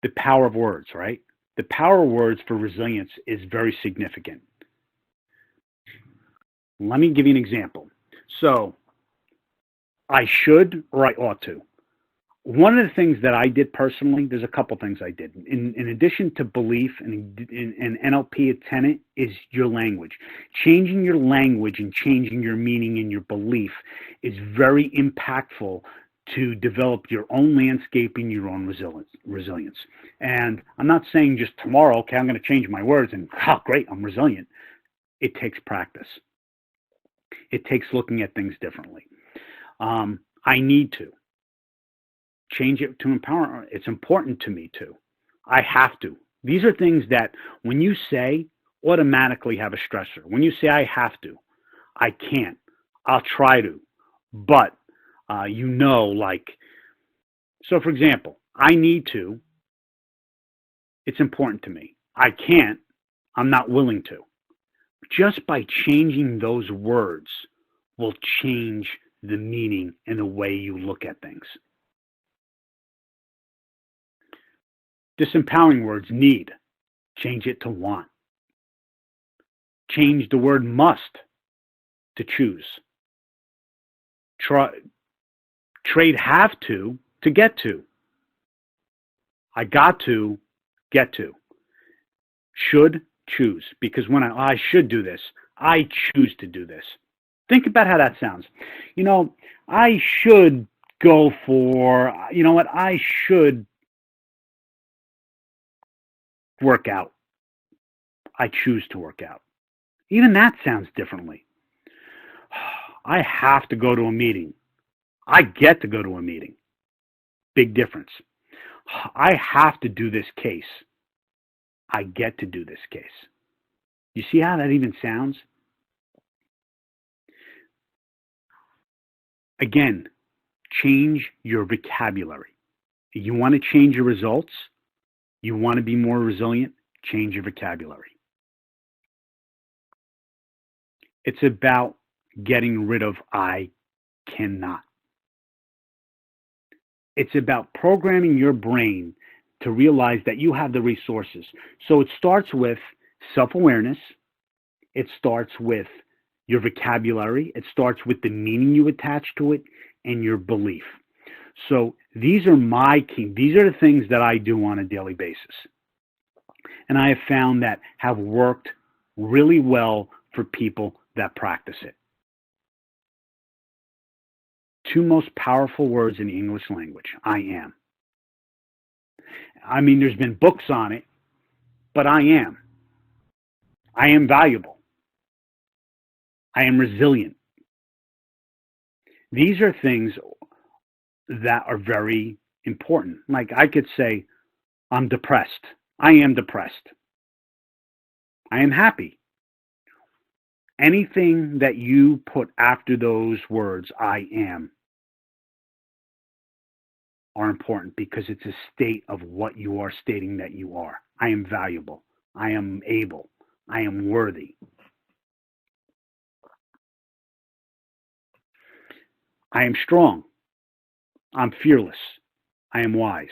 The power of words, right? The power of words for resilience is very significant. Let me give you an example. So, I should or I ought to. One of the things that I did personally, there's a couple things I did. In addition to belief and NLP, a tenet is your language. Changing your language and changing your meaning and your belief is very impactful to develop your own landscape and your own resilience. And I'm not saying just tomorrow, okay, I'm going to change my words and, great, I'm resilient. It takes practice. It takes looking at things differently. I need to change it to empower. It's important to me too. I have to. These are things that when you say, automatically have a stressor. When you say I have to, I can't, I'll try to, but so for example, I need to, it's important to me. I can't, I'm not willing to. Just by changing those words will change the meaning and the way you look at things. Disempowering words, need, change it to want. Change the word must to choose. Trade have to get to. I got to get to. Should, choose. Because when I should do this, I choose to do this. Think about how that sounds. You know, I should go for, you know what, I should work out. I choose to work out. Even that sounds differently. I have to go to a meeting. I get to go to a meeting. Big difference. I have to do this case. I get to do this case. You see how that even sounds? Again, change your vocabulary. You want to change your results? You want to be more resilient? Change your vocabulary. It's about getting rid of I cannot. It's about programming your brain to realize that you have the resources. So it starts with self-awareness. It starts with your vocabulary. It starts with the meaning you attach to it and your belief. So these are my key. These are the things that I do on a daily basis. And I have found that have worked really well for people that practice it. Two most powerful words in the English language, I am. I mean, there's been books on it, but I am. I am valuable. I am resilient. These are things that are very important. Like I could say, I'm depressed. I am depressed. I am happy. Anything that you put after those words, I am, are important because it's a state of what you are stating that you are. I am valuable. I am able. I am worthy. I am strong. I'm fearless. I am wise.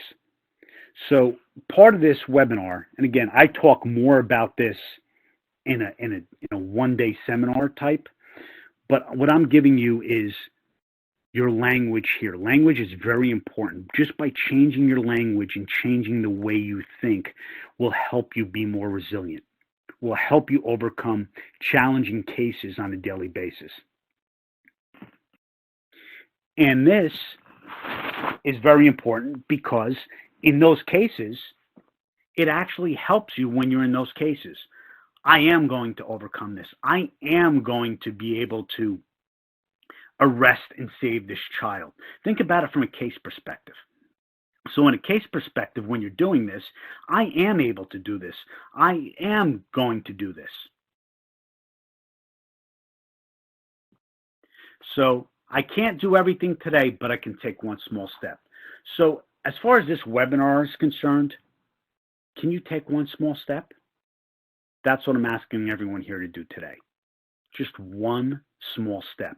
So part of this webinar, and again, I talk more about this in a one-day seminar type, but what I'm giving you is your language here. Language is very important. Just by changing your language and changing the way you think will help you be more resilient, will help you overcome challenging cases on a daily basis. And this is very important because in those cases, it actually helps you when you're in those cases. I am going to overcome this. I am going to be able to arrest and save this child. Think about it from a case perspective. So in a case perspective, when you're doing this, I am able to do this. I am going to do this. So I can't do everything today, but I can take one small step. So as far as this webinar is concerned, can you take one small step? That's what I'm asking everyone here to do today. Just one small step,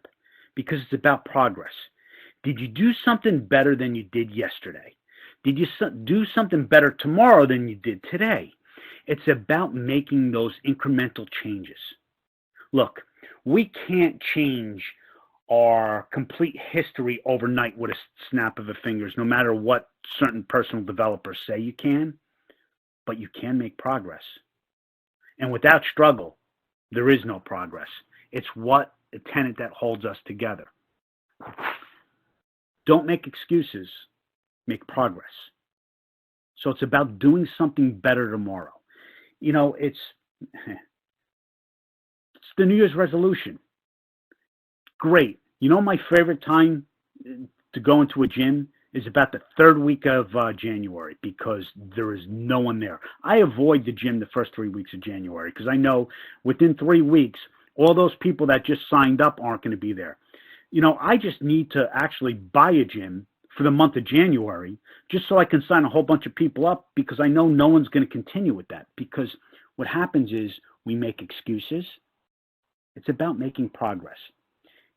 because it's about progress. Did you do something better than you did yesterday? Did you do something better tomorrow than you did today? It's about making those incremental changes. Look, we can't change our complete history overnight with a snap of the fingers, no matter what certain personal developers say you can, but you can make progress. And without struggle, there is no progress. It's what the tenet that holds us together. Don't make excuses, make progress. So it's about doing something better tomorrow. You know, it's the New Year's resolution. Great. You know, my favorite time to go into a gym is about the third week of January, because there is no one there. I avoid the gym the first 3 weeks of January because I know within 3 weeks, all those people that just signed up aren't going to be there. You know, I just need to actually buy a gym for the month of January just so I can sign a whole bunch of people up, because I know no one's going to continue with that. Because what happens is we make excuses. It's about making progress.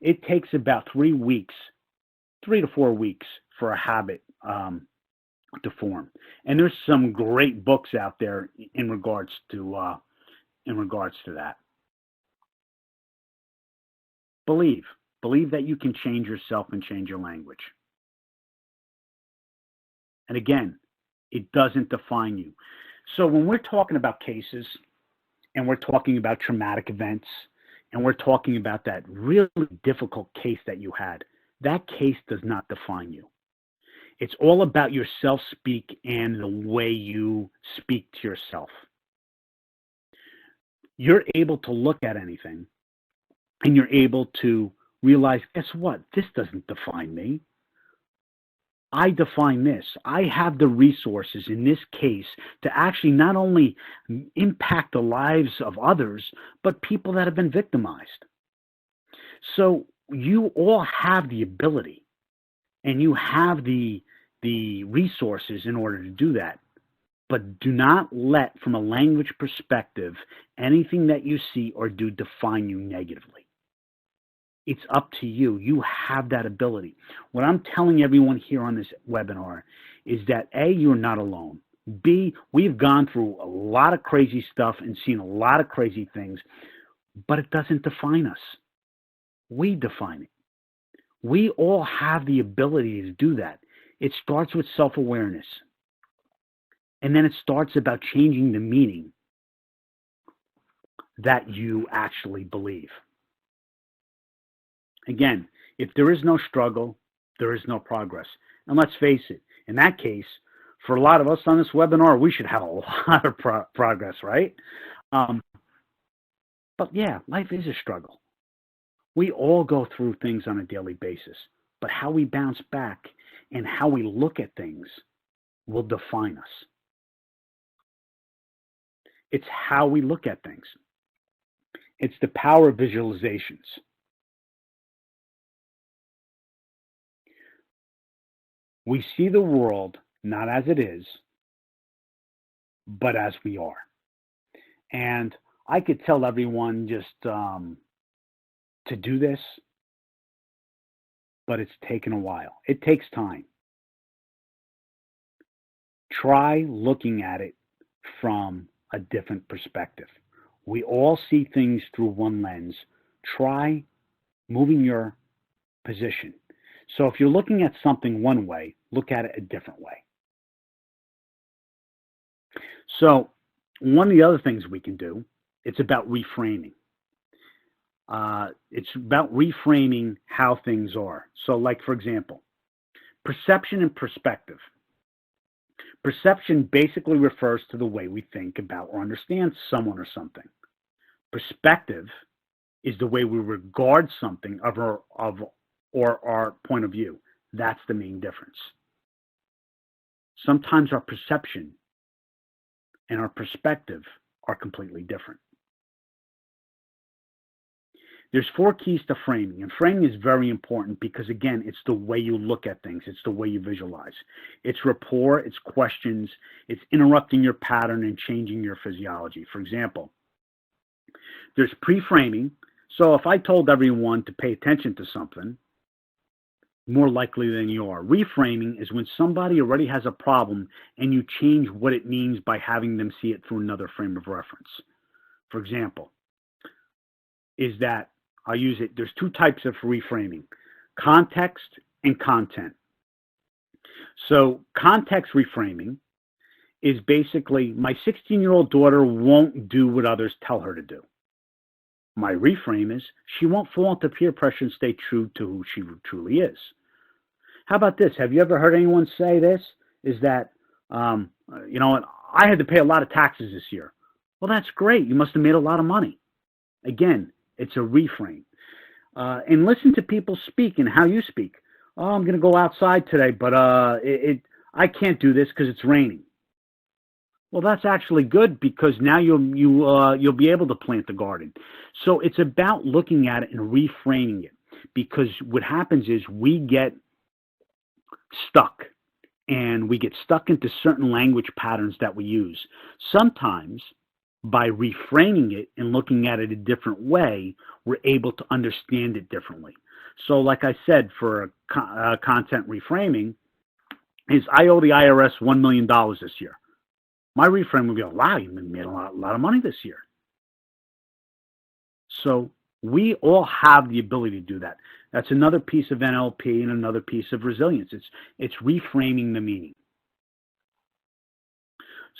it takes about 3 weeks, 3 to 4 weeks for a habit to form. And there's some great books out there in regards to that. Believe that you can change yourself and change your language. And again, it doesn't define you. So when we're talking about cases and we're talking about traumatic events and we're talking about that really difficult case that you had, that case does not define you. It's all about your self-speak and the way you speak to yourself. You're able to look at anything and you're able to realize, guess what? This doesn't define me. I define this. I have the resources in this case to actually not only impact the lives of others, but people that have been victimized. So you all have the ability and you have the resources in order to do that. But do not let, from a language perspective, anything that you see or do define you negatively. It's up to you. You have that ability. What I'm telling everyone here on this webinar is that A, you're not alone. B, we've gone through a lot of crazy stuff and seen a lot of crazy things, but it doesn't define us. We define it. We all have the ability to do that. It starts with self-awareness. And then it starts about changing the meaning that you actually believe. Again, if there is no struggle, there is no progress. And let's face it, in that case, for a lot of us on this webinar, we should have a lot of progress, right? But yeah, life is a struggle. We all go through things on a daily basis, but how we bounce back and how we look at things will define us. It's how we look at things. It's the power of visualizations. We see the world not as it is, but as we are. And I could tell everyone just to do this, but it's taken a while. It takes time. Try looking at it from a different perspective. We all see things through one lens. Try moving your position. So if you're looking at something one way, look at it a different way. So one of the other things we can do, it's about reframing. It's about reframing how things are. So like, for example, perception and perspective. Perception basically refers to the way we think about or understand someone or something. Perspective is the way we regard something or our point of view. That's the main difference. Sometimes our perception and our perspective are completely different. There's 4 keys to framing, and framing is very important because, again, it's the way you look at things. It's the way you visualize. It's rapport, it's questions, it's interrupting your pattern and changing your physiology. For example, there's pre-framing. So if I told everyone to pay attention to something, more likely than you are. Reframing is when somebody already has a problem and you change what it means by having them see it through another frame of reference. For example, is that I'll use it. There's 2 types of reframing, context and content. So context reframing is basically my 16-year-old daughter won't do what others tell her to do. My reframe is she won't fall into peer pressure and stay true to who she truly is. How about this? Have you ever heard anyone say this? Is that, you know, I had to pay a lot of taxes this year. Well, that's great. You must have made a lot of money. Again, it's a reframe. And listen to people speak and how you speak. Oh, I'm going to go outside today, but I can't do this because it's raining. Well, that's actually good because now you'll be able to plant the garden. So it's about looking at it and reframing it, because what happens is we get stuck into certain language patterns that we use. Sometimes by reframing it and looking at it a different way, we're able to understand it differently. So like I said, for content reframing, is I owe the IRS $1 million this year. My reframe would be, wow, you made a lot of money this year. So we all have the ability to do that. That's another piece of NLP and another piece of resilience. It's reframing the meaning.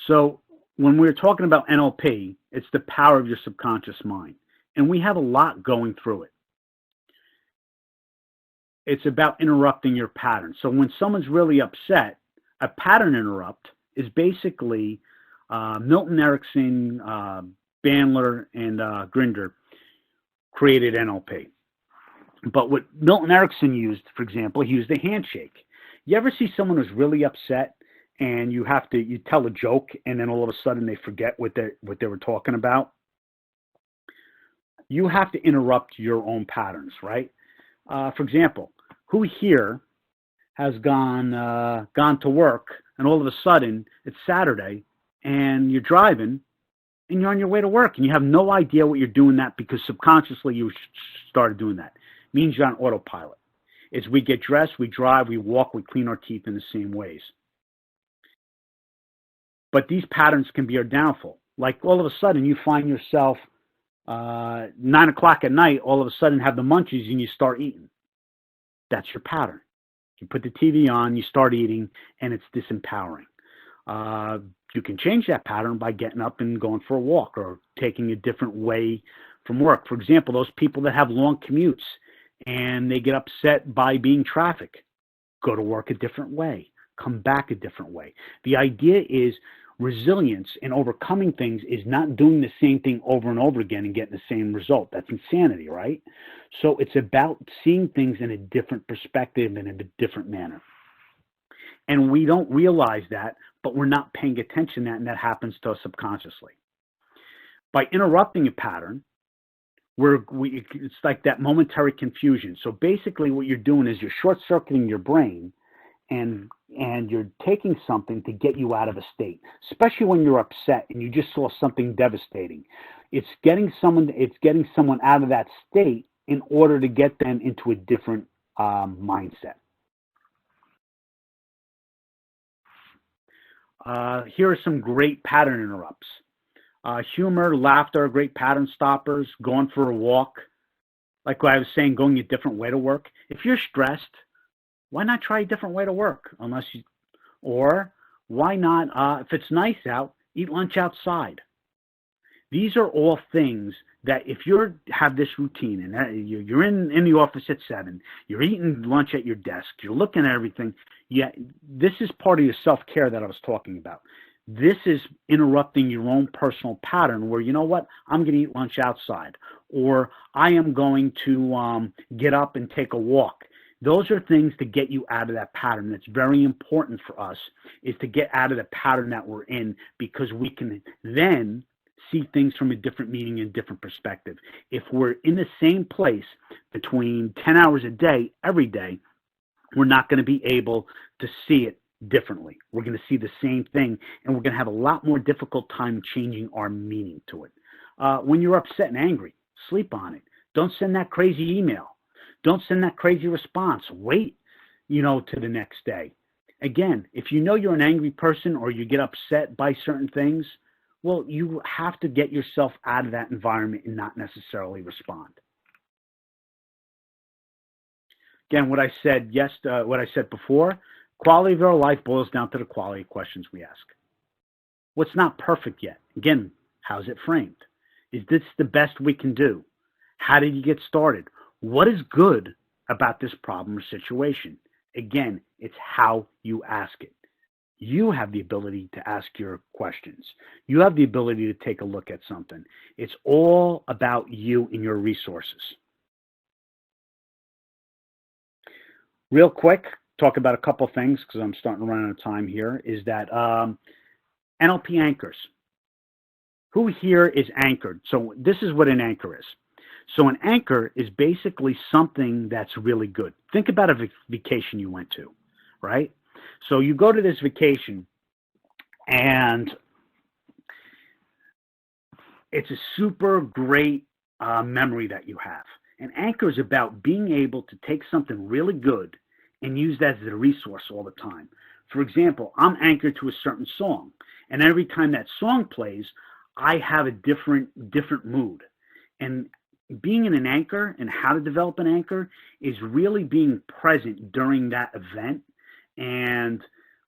So when we're talking about NLP, it's the power of your subconscious mind. And we have a lot going through it. It's about interrupting your pattern. So when someone's really upset, a pattern interrupt is basically Milton Erickson, Bandler, and Grinder created NLP. But what Milton Erickson used, for example, he used a handshake. You ever see someone who's really upset and you tell a joke and then all of a sudden they forget what they were talking about? You have to interrupt your own patterns, right? For example, who here has gone to work and all of a sudden it's Saturday and you're driving and you're on your way to work and you have no idea what you're doing that because subconsciously you started doing that. It means you're on autopilot. As we get dressed, we drive, we walk, we clean our teeth in the same ways. But these patterns can be our downfall. Like all of a sudden you find yourself 9 o'clock at night, all of a sudden have the munchies and you start eating. That's your pattern. You put the TV on, you start eating, and it's disempowering. You can change that pattern by getting up and going for a walk or taking a different way from work. For example, those people that have long commutes and they get upset by being traffic, go to work a different way, come back a different way. The idea is resilience and overcoming things is not doing the same thing over and over again and getting the same result. That's insanity, right? So it's about seeing things in a different perspective and in a different manner. And we don't realize that, but we're not paying attention to that, and that happens to us subconsciously. By interrupting a pattern, it's like that momentary confusion. So basically what you're doing is you're short-circuiting your brain and you're taking something to get you out of a state, especially when you're upset and you just saw something devastating. It's getting someone out of that state in order to get them into a different mindset. Here are some great pattern interrupts. Humor, laughter, great pattern stoppers, going for a walk. Like what I was saying, going a different way to work. If you're stressed, why not try a different way to work? Or why not, if it's nice out, eat lunch outside. These are all things that if you have this routine and you're in the office at 7, you're eating lunch at your desk, you're looking at everything, this is part of your self-care that I was talking about. This is interrupting your own personal pattern where, you know what, I'm going to eat lunch outside, or I am going to get up and take a walk. Those are things to get you out of that pattern. That's very important for us, is to get out of the pattern that we're in, because we can then see things from a different meaning and different perspective. If we're in the same place between 10 hours a day, every day, we're not going to be able to see it differently. We're going to see the same thing, and we're going to have a lot more difficult time changing our meaning to it. When you're upset and angry, sleep on it. Don't send that crazy email. Don't send that crazy response. Wait, to the next day. Again, if you know you're an angry person or you get upset by certain things, well, you have to get yourself out of that environment and not necessarily respond. Again, what I said before, quality of our life boils down to the quality of questions we ask. What's not perfect yet? Again, how's it framed? Is this the best we can do? How did you get started? What is good about this problem or situation? Again, it's how you ask it. You have the ability to ask your questions. You have the ability to take a look at something. It's all about you and your resources. Real quick, talk about a couple things because I'm starting to run out of time here, is that NLP anchors. Who here is anchored? So this is what an anchor is. So an anchor is basically something that's really good. Think about a vacation you went to, right? So you go to this vacation and it's a super great memory that you have. An anchor is about being able to take something really good and use that as a resource all the time. For example, I'm anchored to a certain song, and every time that song plays, I have a different mood. And being in an anchor and how to develop an anchor is really being present during that event and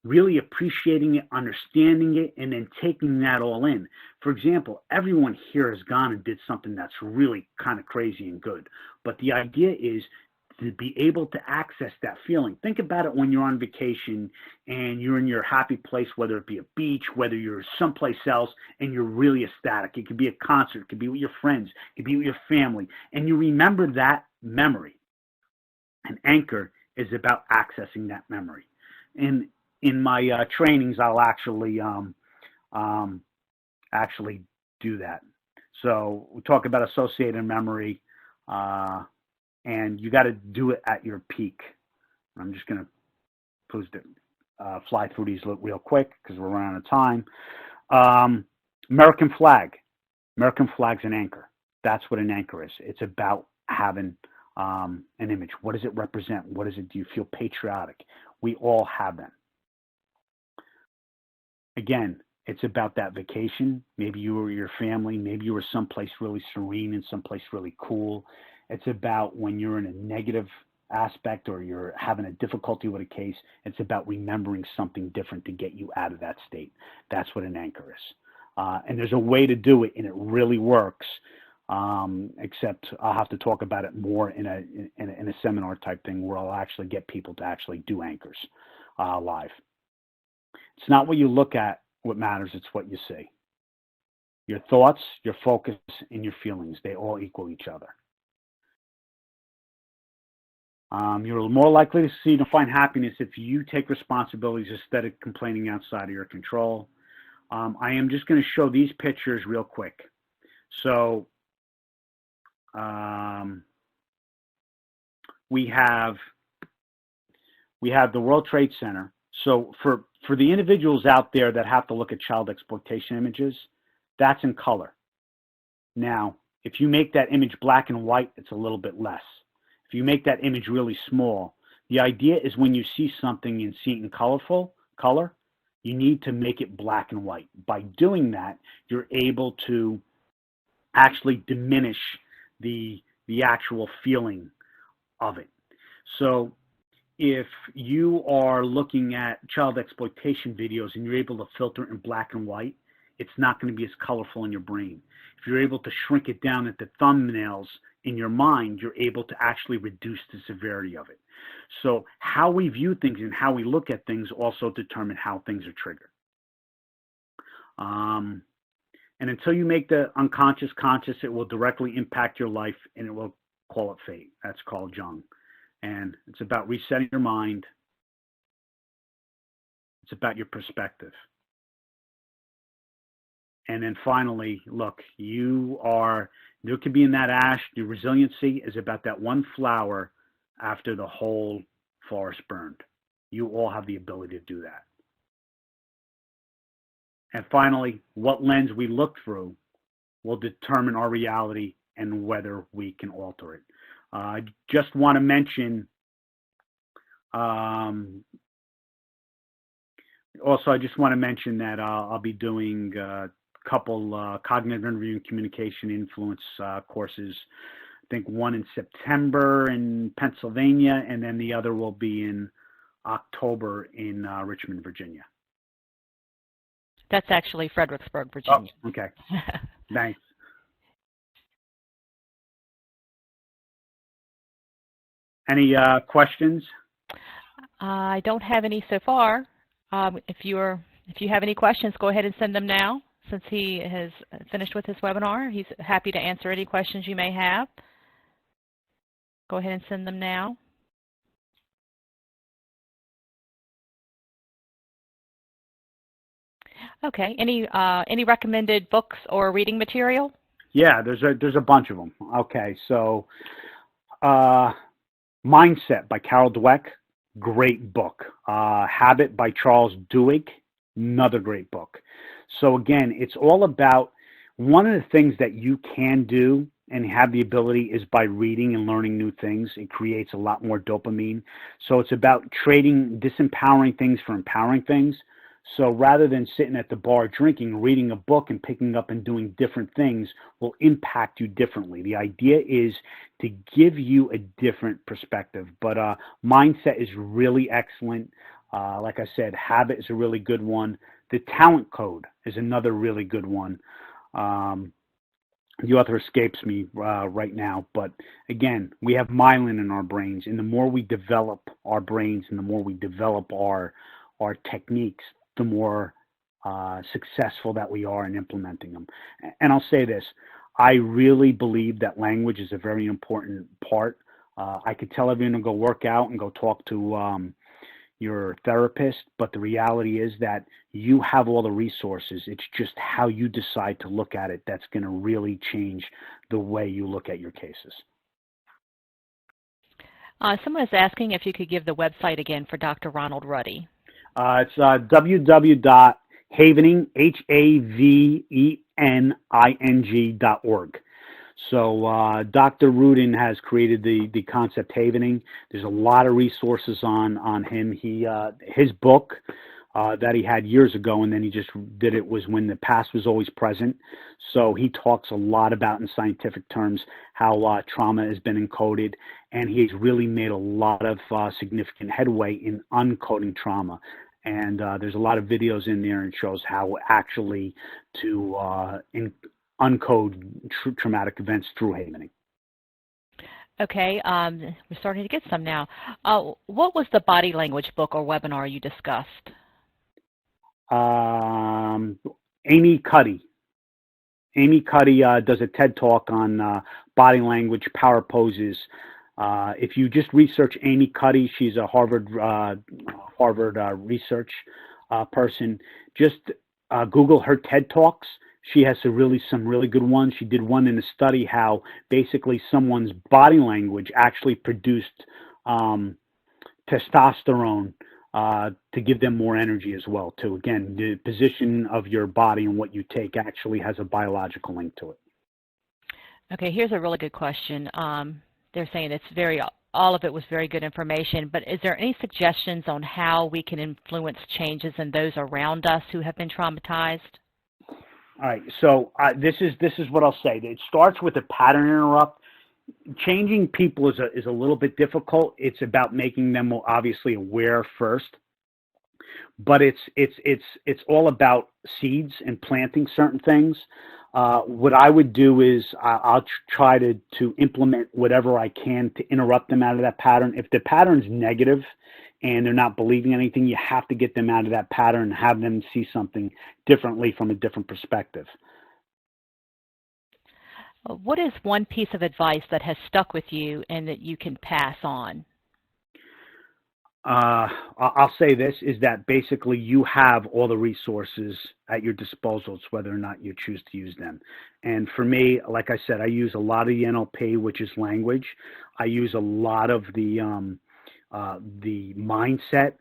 really appreciating it, understanding it, and then taking that all in. For example, everyone here has gone and did something that's really kind of crazy and good. But the idea is to be able to access that feeling. Think about it when you're on vacation and you're in your happy place, whether it be a beach, whether you're someplace else, and you're really ecstatic. It could be a concert, it could be with your friends, it could be with your family, and you remember that memory. An anchor is about accessing that memory. And in my trainings, I'll actually do that. So we talk about associated memory, and you got to do it at your peak. I'm just going to fly through these real quick because we're running out of time. American flag. American flag's an anchor. That's what an anchor is. It's about having an image. What does it represent? What is it? Do you feel patriotic? We all have them. Again, it's about that vacation. Maybe you were your family. Maybe you were someplace really serene and someplace really cool. It's about when you're in a negative aspect or you're having a difficulty with a case. It's about remembering something different to get you out of that state. That's what an anchor is. And there's a way to do it, and it really works. Except I'll have to talk about it more in a seminar type thing where I'll actually get people to actually do anchors live. It's not what you look at what matters, it's what you see. Your thoughts, your focus, and your feelings, they all equal each other. You're more likely to see and find happiness if you take responsibilities instead of complaining outside of your control. I am just going to show these pictures real quick. So we have the World Trade Center. So for the individuals out there that have to look at child exploitation images, that's in color. Now, if you make that image black and white, it's a little bit less. If you make that image really small, the idea is when you see something and see it in color, you need to make it black and white. By doing that, you're able to actually diminish the actual feeling of it. So if you are looking at child exploitation videos and you're able to filter it in black and white, it's not going to be as colorful in your brain. If you're able to shrink it down at the thumbnails in your mind, you're able to actually reduce the severity of it. So how we view things and how we look at things also determine how things are triggered. And until you make the unconscious conscious, it will directly impact your life, and it will call it fate. That's called Jung. And it's about resetting your mind. It's about your perspective. And then finally, look, you could be in that ash. Your resiliency is about that one flower after the whole forest burned. You all have the ability to do that. And finally, what lens we look through will determine our reality and whether we can alter it. I just want to mention, that I'll be doing a couple cognitive interview and communication influence courses. I think one in September in Pennsylvania, and then the other will be in October in Richmond, Virginia. That's actually Fredericksburg, Virginia. Oh, okay. Thanks. Any questions? I don't have any so far. If you have any questions, go ahead and send them now. Since he has finished with his webinar, he's happy to answer any questions you may have. Go ahead and send them now. Okay. Any recommended books or reading material? Yeah, there's a bunch of them. Okay, so Mindset by Carol Dweck, great book. Habit by Charles Duhigg, another great book. So again, it's all about one of the things that you can do and have the ability is by reading and learning new things. It creates a lot more dopamine. So it's about trading disempowering things for empowering things. So rather than sitting at the bar drinking, reading a book and picking up and doing different things will impact you differently. The idea is to give you a different perspective. But mindset is really excellent. Like I said, habit is a really good one. The talent code is another really good one. The author escapes me right now, but again, we have myelin in our brains, and the more we develop our brains and the more we develop our techniques, the more successful that we are in implementing them. And I'll say this, I really believe that language is a very important part. I could tell everyone to go work out and go talk to your therapist, but the reality is that you have all the resources. It's just how you decide to look at it that's going to really change the way you look at your cases. Someone is asking if you could give the website again for Dr. Ronald Ruddy. It's www.havening, havening.org. So Dr. Rudin has created the concept havening. There's a lot of resources on him. His book that he had years ago, and then he just did it, was When the Past Was Always Present. So he talks a lot about, in scientific terms, how trauma has been encoded, and he's really made a lot of significant headway in uncoding trauma. And there's a lot of videos in there and shows how actually to uncode traumatic events through havening. Okay, we're starting to get some now. What was the body language book or webinar you discussed? Amy Cuddy. Amy Cuddy does a TED Talk on body language, power poses. If you just research Amy Cuddy, she's a Harvard research person. Just Google her TED Talks. She has some really good ones. She did one in a study how basically someone's body language actually produced testosterone to give them more energy as well, too. Again, the position of your body and what you take actually has a biological link to it. Okay, here's a really good question. They're saying all of it was very good information, but is there any suggestions on how we can influence changes in those around us who have been traumatized? All right, so this is what I'll say. It starts with a pattern interrupt. Changing people is a little bit difficult. It's about making them obviously aware first, but it's all about seeds and planting certain things. What I would do is I'll try to implement whatever I can to interrupt them out of that pattern. If the pattern's negative and they're not believing anything, you have to get them out of that pattern and have them see something differently from a different perspective. What is one piece of advice that has stuck with you and that you can pass on? I'll say this, is that basically you have all the resources at your disposal. It's whether or not you choose to use them. And for me, like I said, I use a lot of the NLP, which is language. I use a lot of the mindset,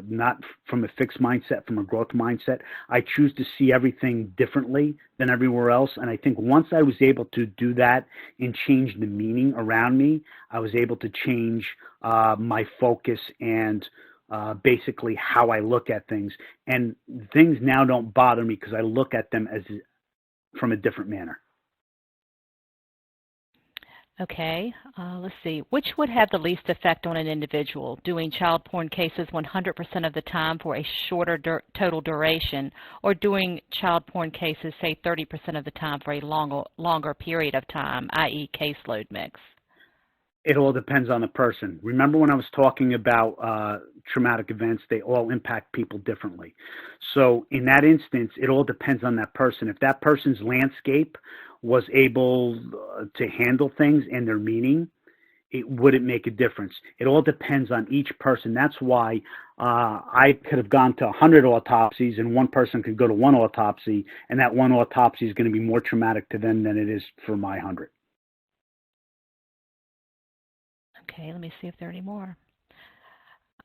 not from a fixed mindset, from a growth mindset. I choose to see everything differently than everywhere else. And I think once I was able to do that and change the meaning around me, I was able to change my focus and basically how I look at things. And things now don't bother me because I look at them as from a different manner. Okay, let's see. Which would have the least effect on an individual? Doing child porn cases 100% of the time for a shorter total duration, or doing child porn cases, say, 30% of the time for a longer period of time, i.e. caseload mix? It all depends on the person. Remember when I was talking about traumatic events, they all impact people differently. So in that instance, it all depends on that person. If that person's landscape was able to handle things and their meaning, it wouldn't make a difference. It all depends on each person. That's why I could have gone to 100 autopsies and one person could go to one autopsy, and that one autopsy is going to be more traumatic to them than it is for my 100. Okay, let me see if there are any more.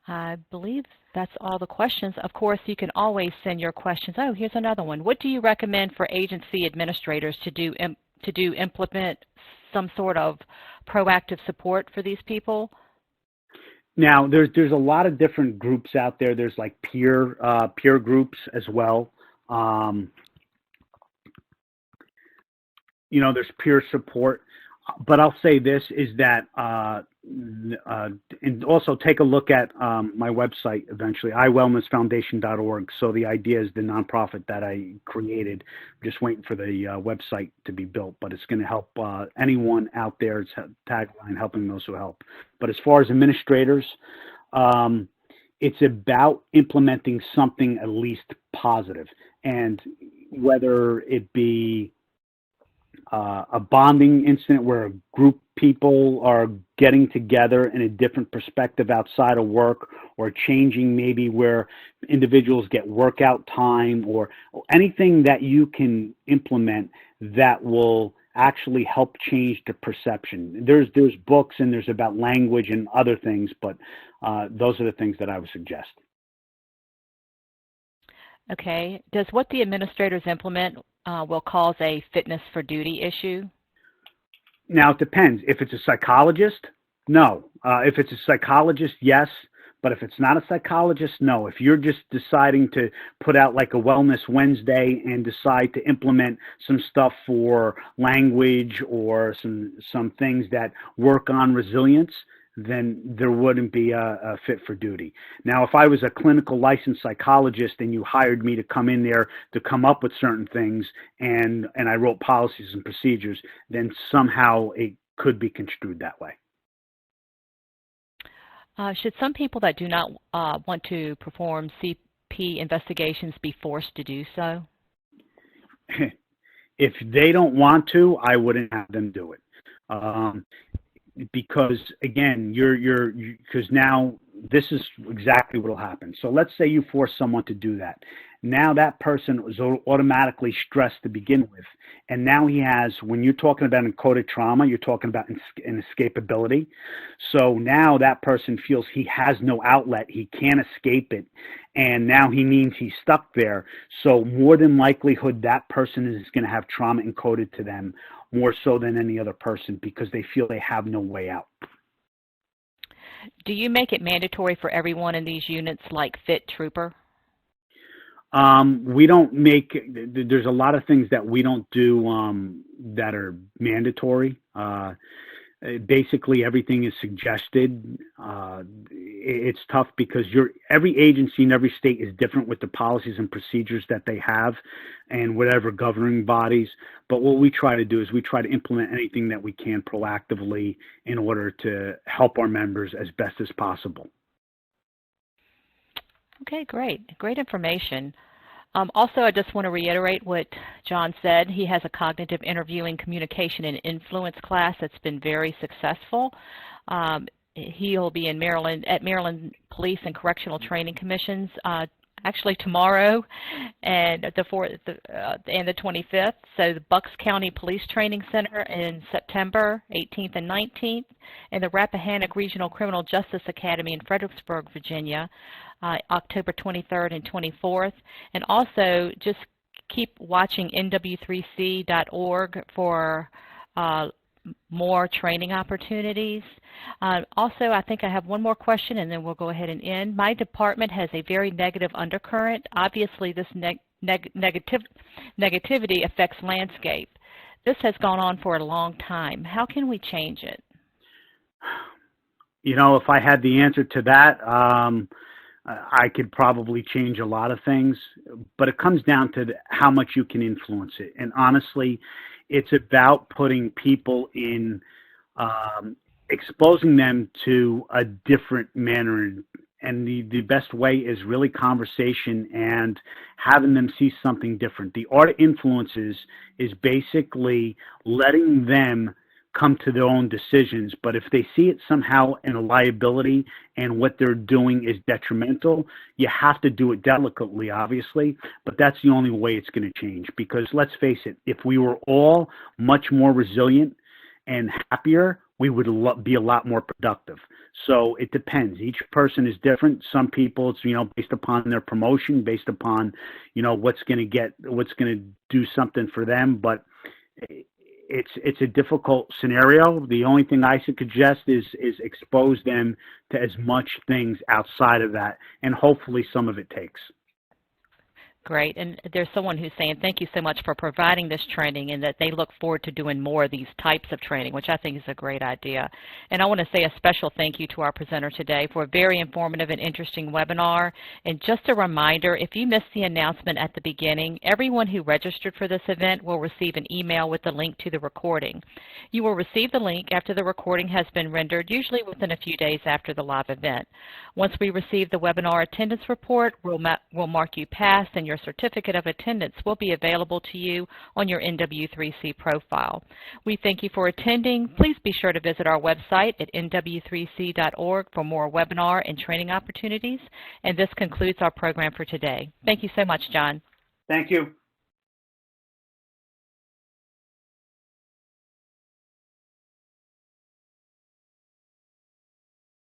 I believe that's all the questions. Of course, you can always send your questions. Oh, here's another one. What do you recommend for agency administrators to implement some sort of proactive support for these people? Now, there's a lot of different groups out there. There's like peer groups as well. Um, there's peer support. But I'll say this is that, and also take a look at my website eventually, iwellnessfoundation.org. So the idea is the nonprofit that I created. I'm just waiting for the website to be built, but it's going to help anyone out there. It's a tagline, helping those who help. But as far as administrators, it's about implementing something at least positive, and whether it be a bonding incident where a group people are getting together in a different perspective outside of work, or changing maybe where individuals get workout time, or anything that you can implement that will actually help change the perception. There's books and there's about language and other things, but those are the things that I would suggest. Okay. Does what the administrators implement will cause a fitness for duty issue? Now, it depends. If it's a psychologist, no. If it's a psychologist, yes. But if it's not a psychologist, no. If you're just deciding to put out like a Wellness Wednesday and decide to implement some stuff for language or some things that work on resilience, then there wouldn't be a fit for duty. Now, if I was a clinical licensed psychologist and you hired me to come in there to come up with certain things, and I wrote policies and procedures, then somehow it could be construed that way. Should some people that do not want to perform CP investigations be forced to do so? If they don't want to, I wouldn't have them do it. Because again, because now this is exactly what will happen. So let's say you force someone to do that. Now that person was automatically stressed to begin with. And now he has, when you're talking about encoded trauma, you're talking about an escapability. So now that person feels he has no outlet, he can't escape it. And now he means he's stuck there. So more than likelihood, that person is going to have trauma encoded to them, more so than any other person, because they feel they have no way out. Do you make it mandatory for everyone in these units like Fit Trooper? We don't make, there's a lot of things that we don't do that are mandatory. Basically, everything is suggested. It's tough because every agency in every state is different with the policies and procedures that they have and whatever governing bodies. But what we try to do is we try to implement anything that we can proactively in order to help our members as best as possible. Okay, great. Great information. Also, I just want to reiterate what John said. He has a cognitive interviewing, communication, and influence class that's been very successful. He'll be in Maryland at Maryland Police and Correctional Training Commissions actually tomorrow and the 25th. So the Bucks County Police Training Center in September 18th and 19th, and the Rappahannock Regional Criminal Justice Academy in Fredericksburg, Virginia, October 23rd and 24th. And also just keep watching nw3c.org for more training opportunities. Also, I think I have one more question and then we'll go ahead and end. My department has a very negative undercurrent. Obviously, this negativity affects landscape. This has gone on for a long time. How can we change it? You know, if I had the answer to that, I could probably change a lot of things, but it comes down to how much you can influence it. And honestly, it's about putting people in, exposing them to a different manner. And the best way is really conversation and having them see something different. The art of influences is basically letting them come to their own decisions, but if they see it somehow in a liability and what they're doing is detrimental, you have to do it delicately, obviously, but that's the only way it's going to change. Because let's face it, if we were all much more resilient and happier, we would be a lot more productive. So it depends. Each person is different. Some people, it's, you know, based upon their promotion, based upon, you know, what's going to do something for them, but it's a difficult scenario. The only thing I suggest is expose them to as much things outside of that, and hopefully some of it takes. Great. And there's someone who's saying thank you so much for providing this training and that they look forward to doing more of these types of training, which I think is a great idea. And I want to say a special thank you to our presenter today for a very informative and interesting webinar. And just a reminder, if you missed the announcement at the beginning, everyone who registered for this event will receive an email with the link to the recording. You will receive the link after the recording has been rendered, usually within a few days after the live event. Once we receive the webinar attendance report, we'll mark you passed, and your certificate of attendance will be available to you on your NW3C profile. We thank you for attending. Please be sure to visit our website at nw3c.org for more webinar and training opportunities. And this concludes our program for today. Thank you so much, John. Thank you.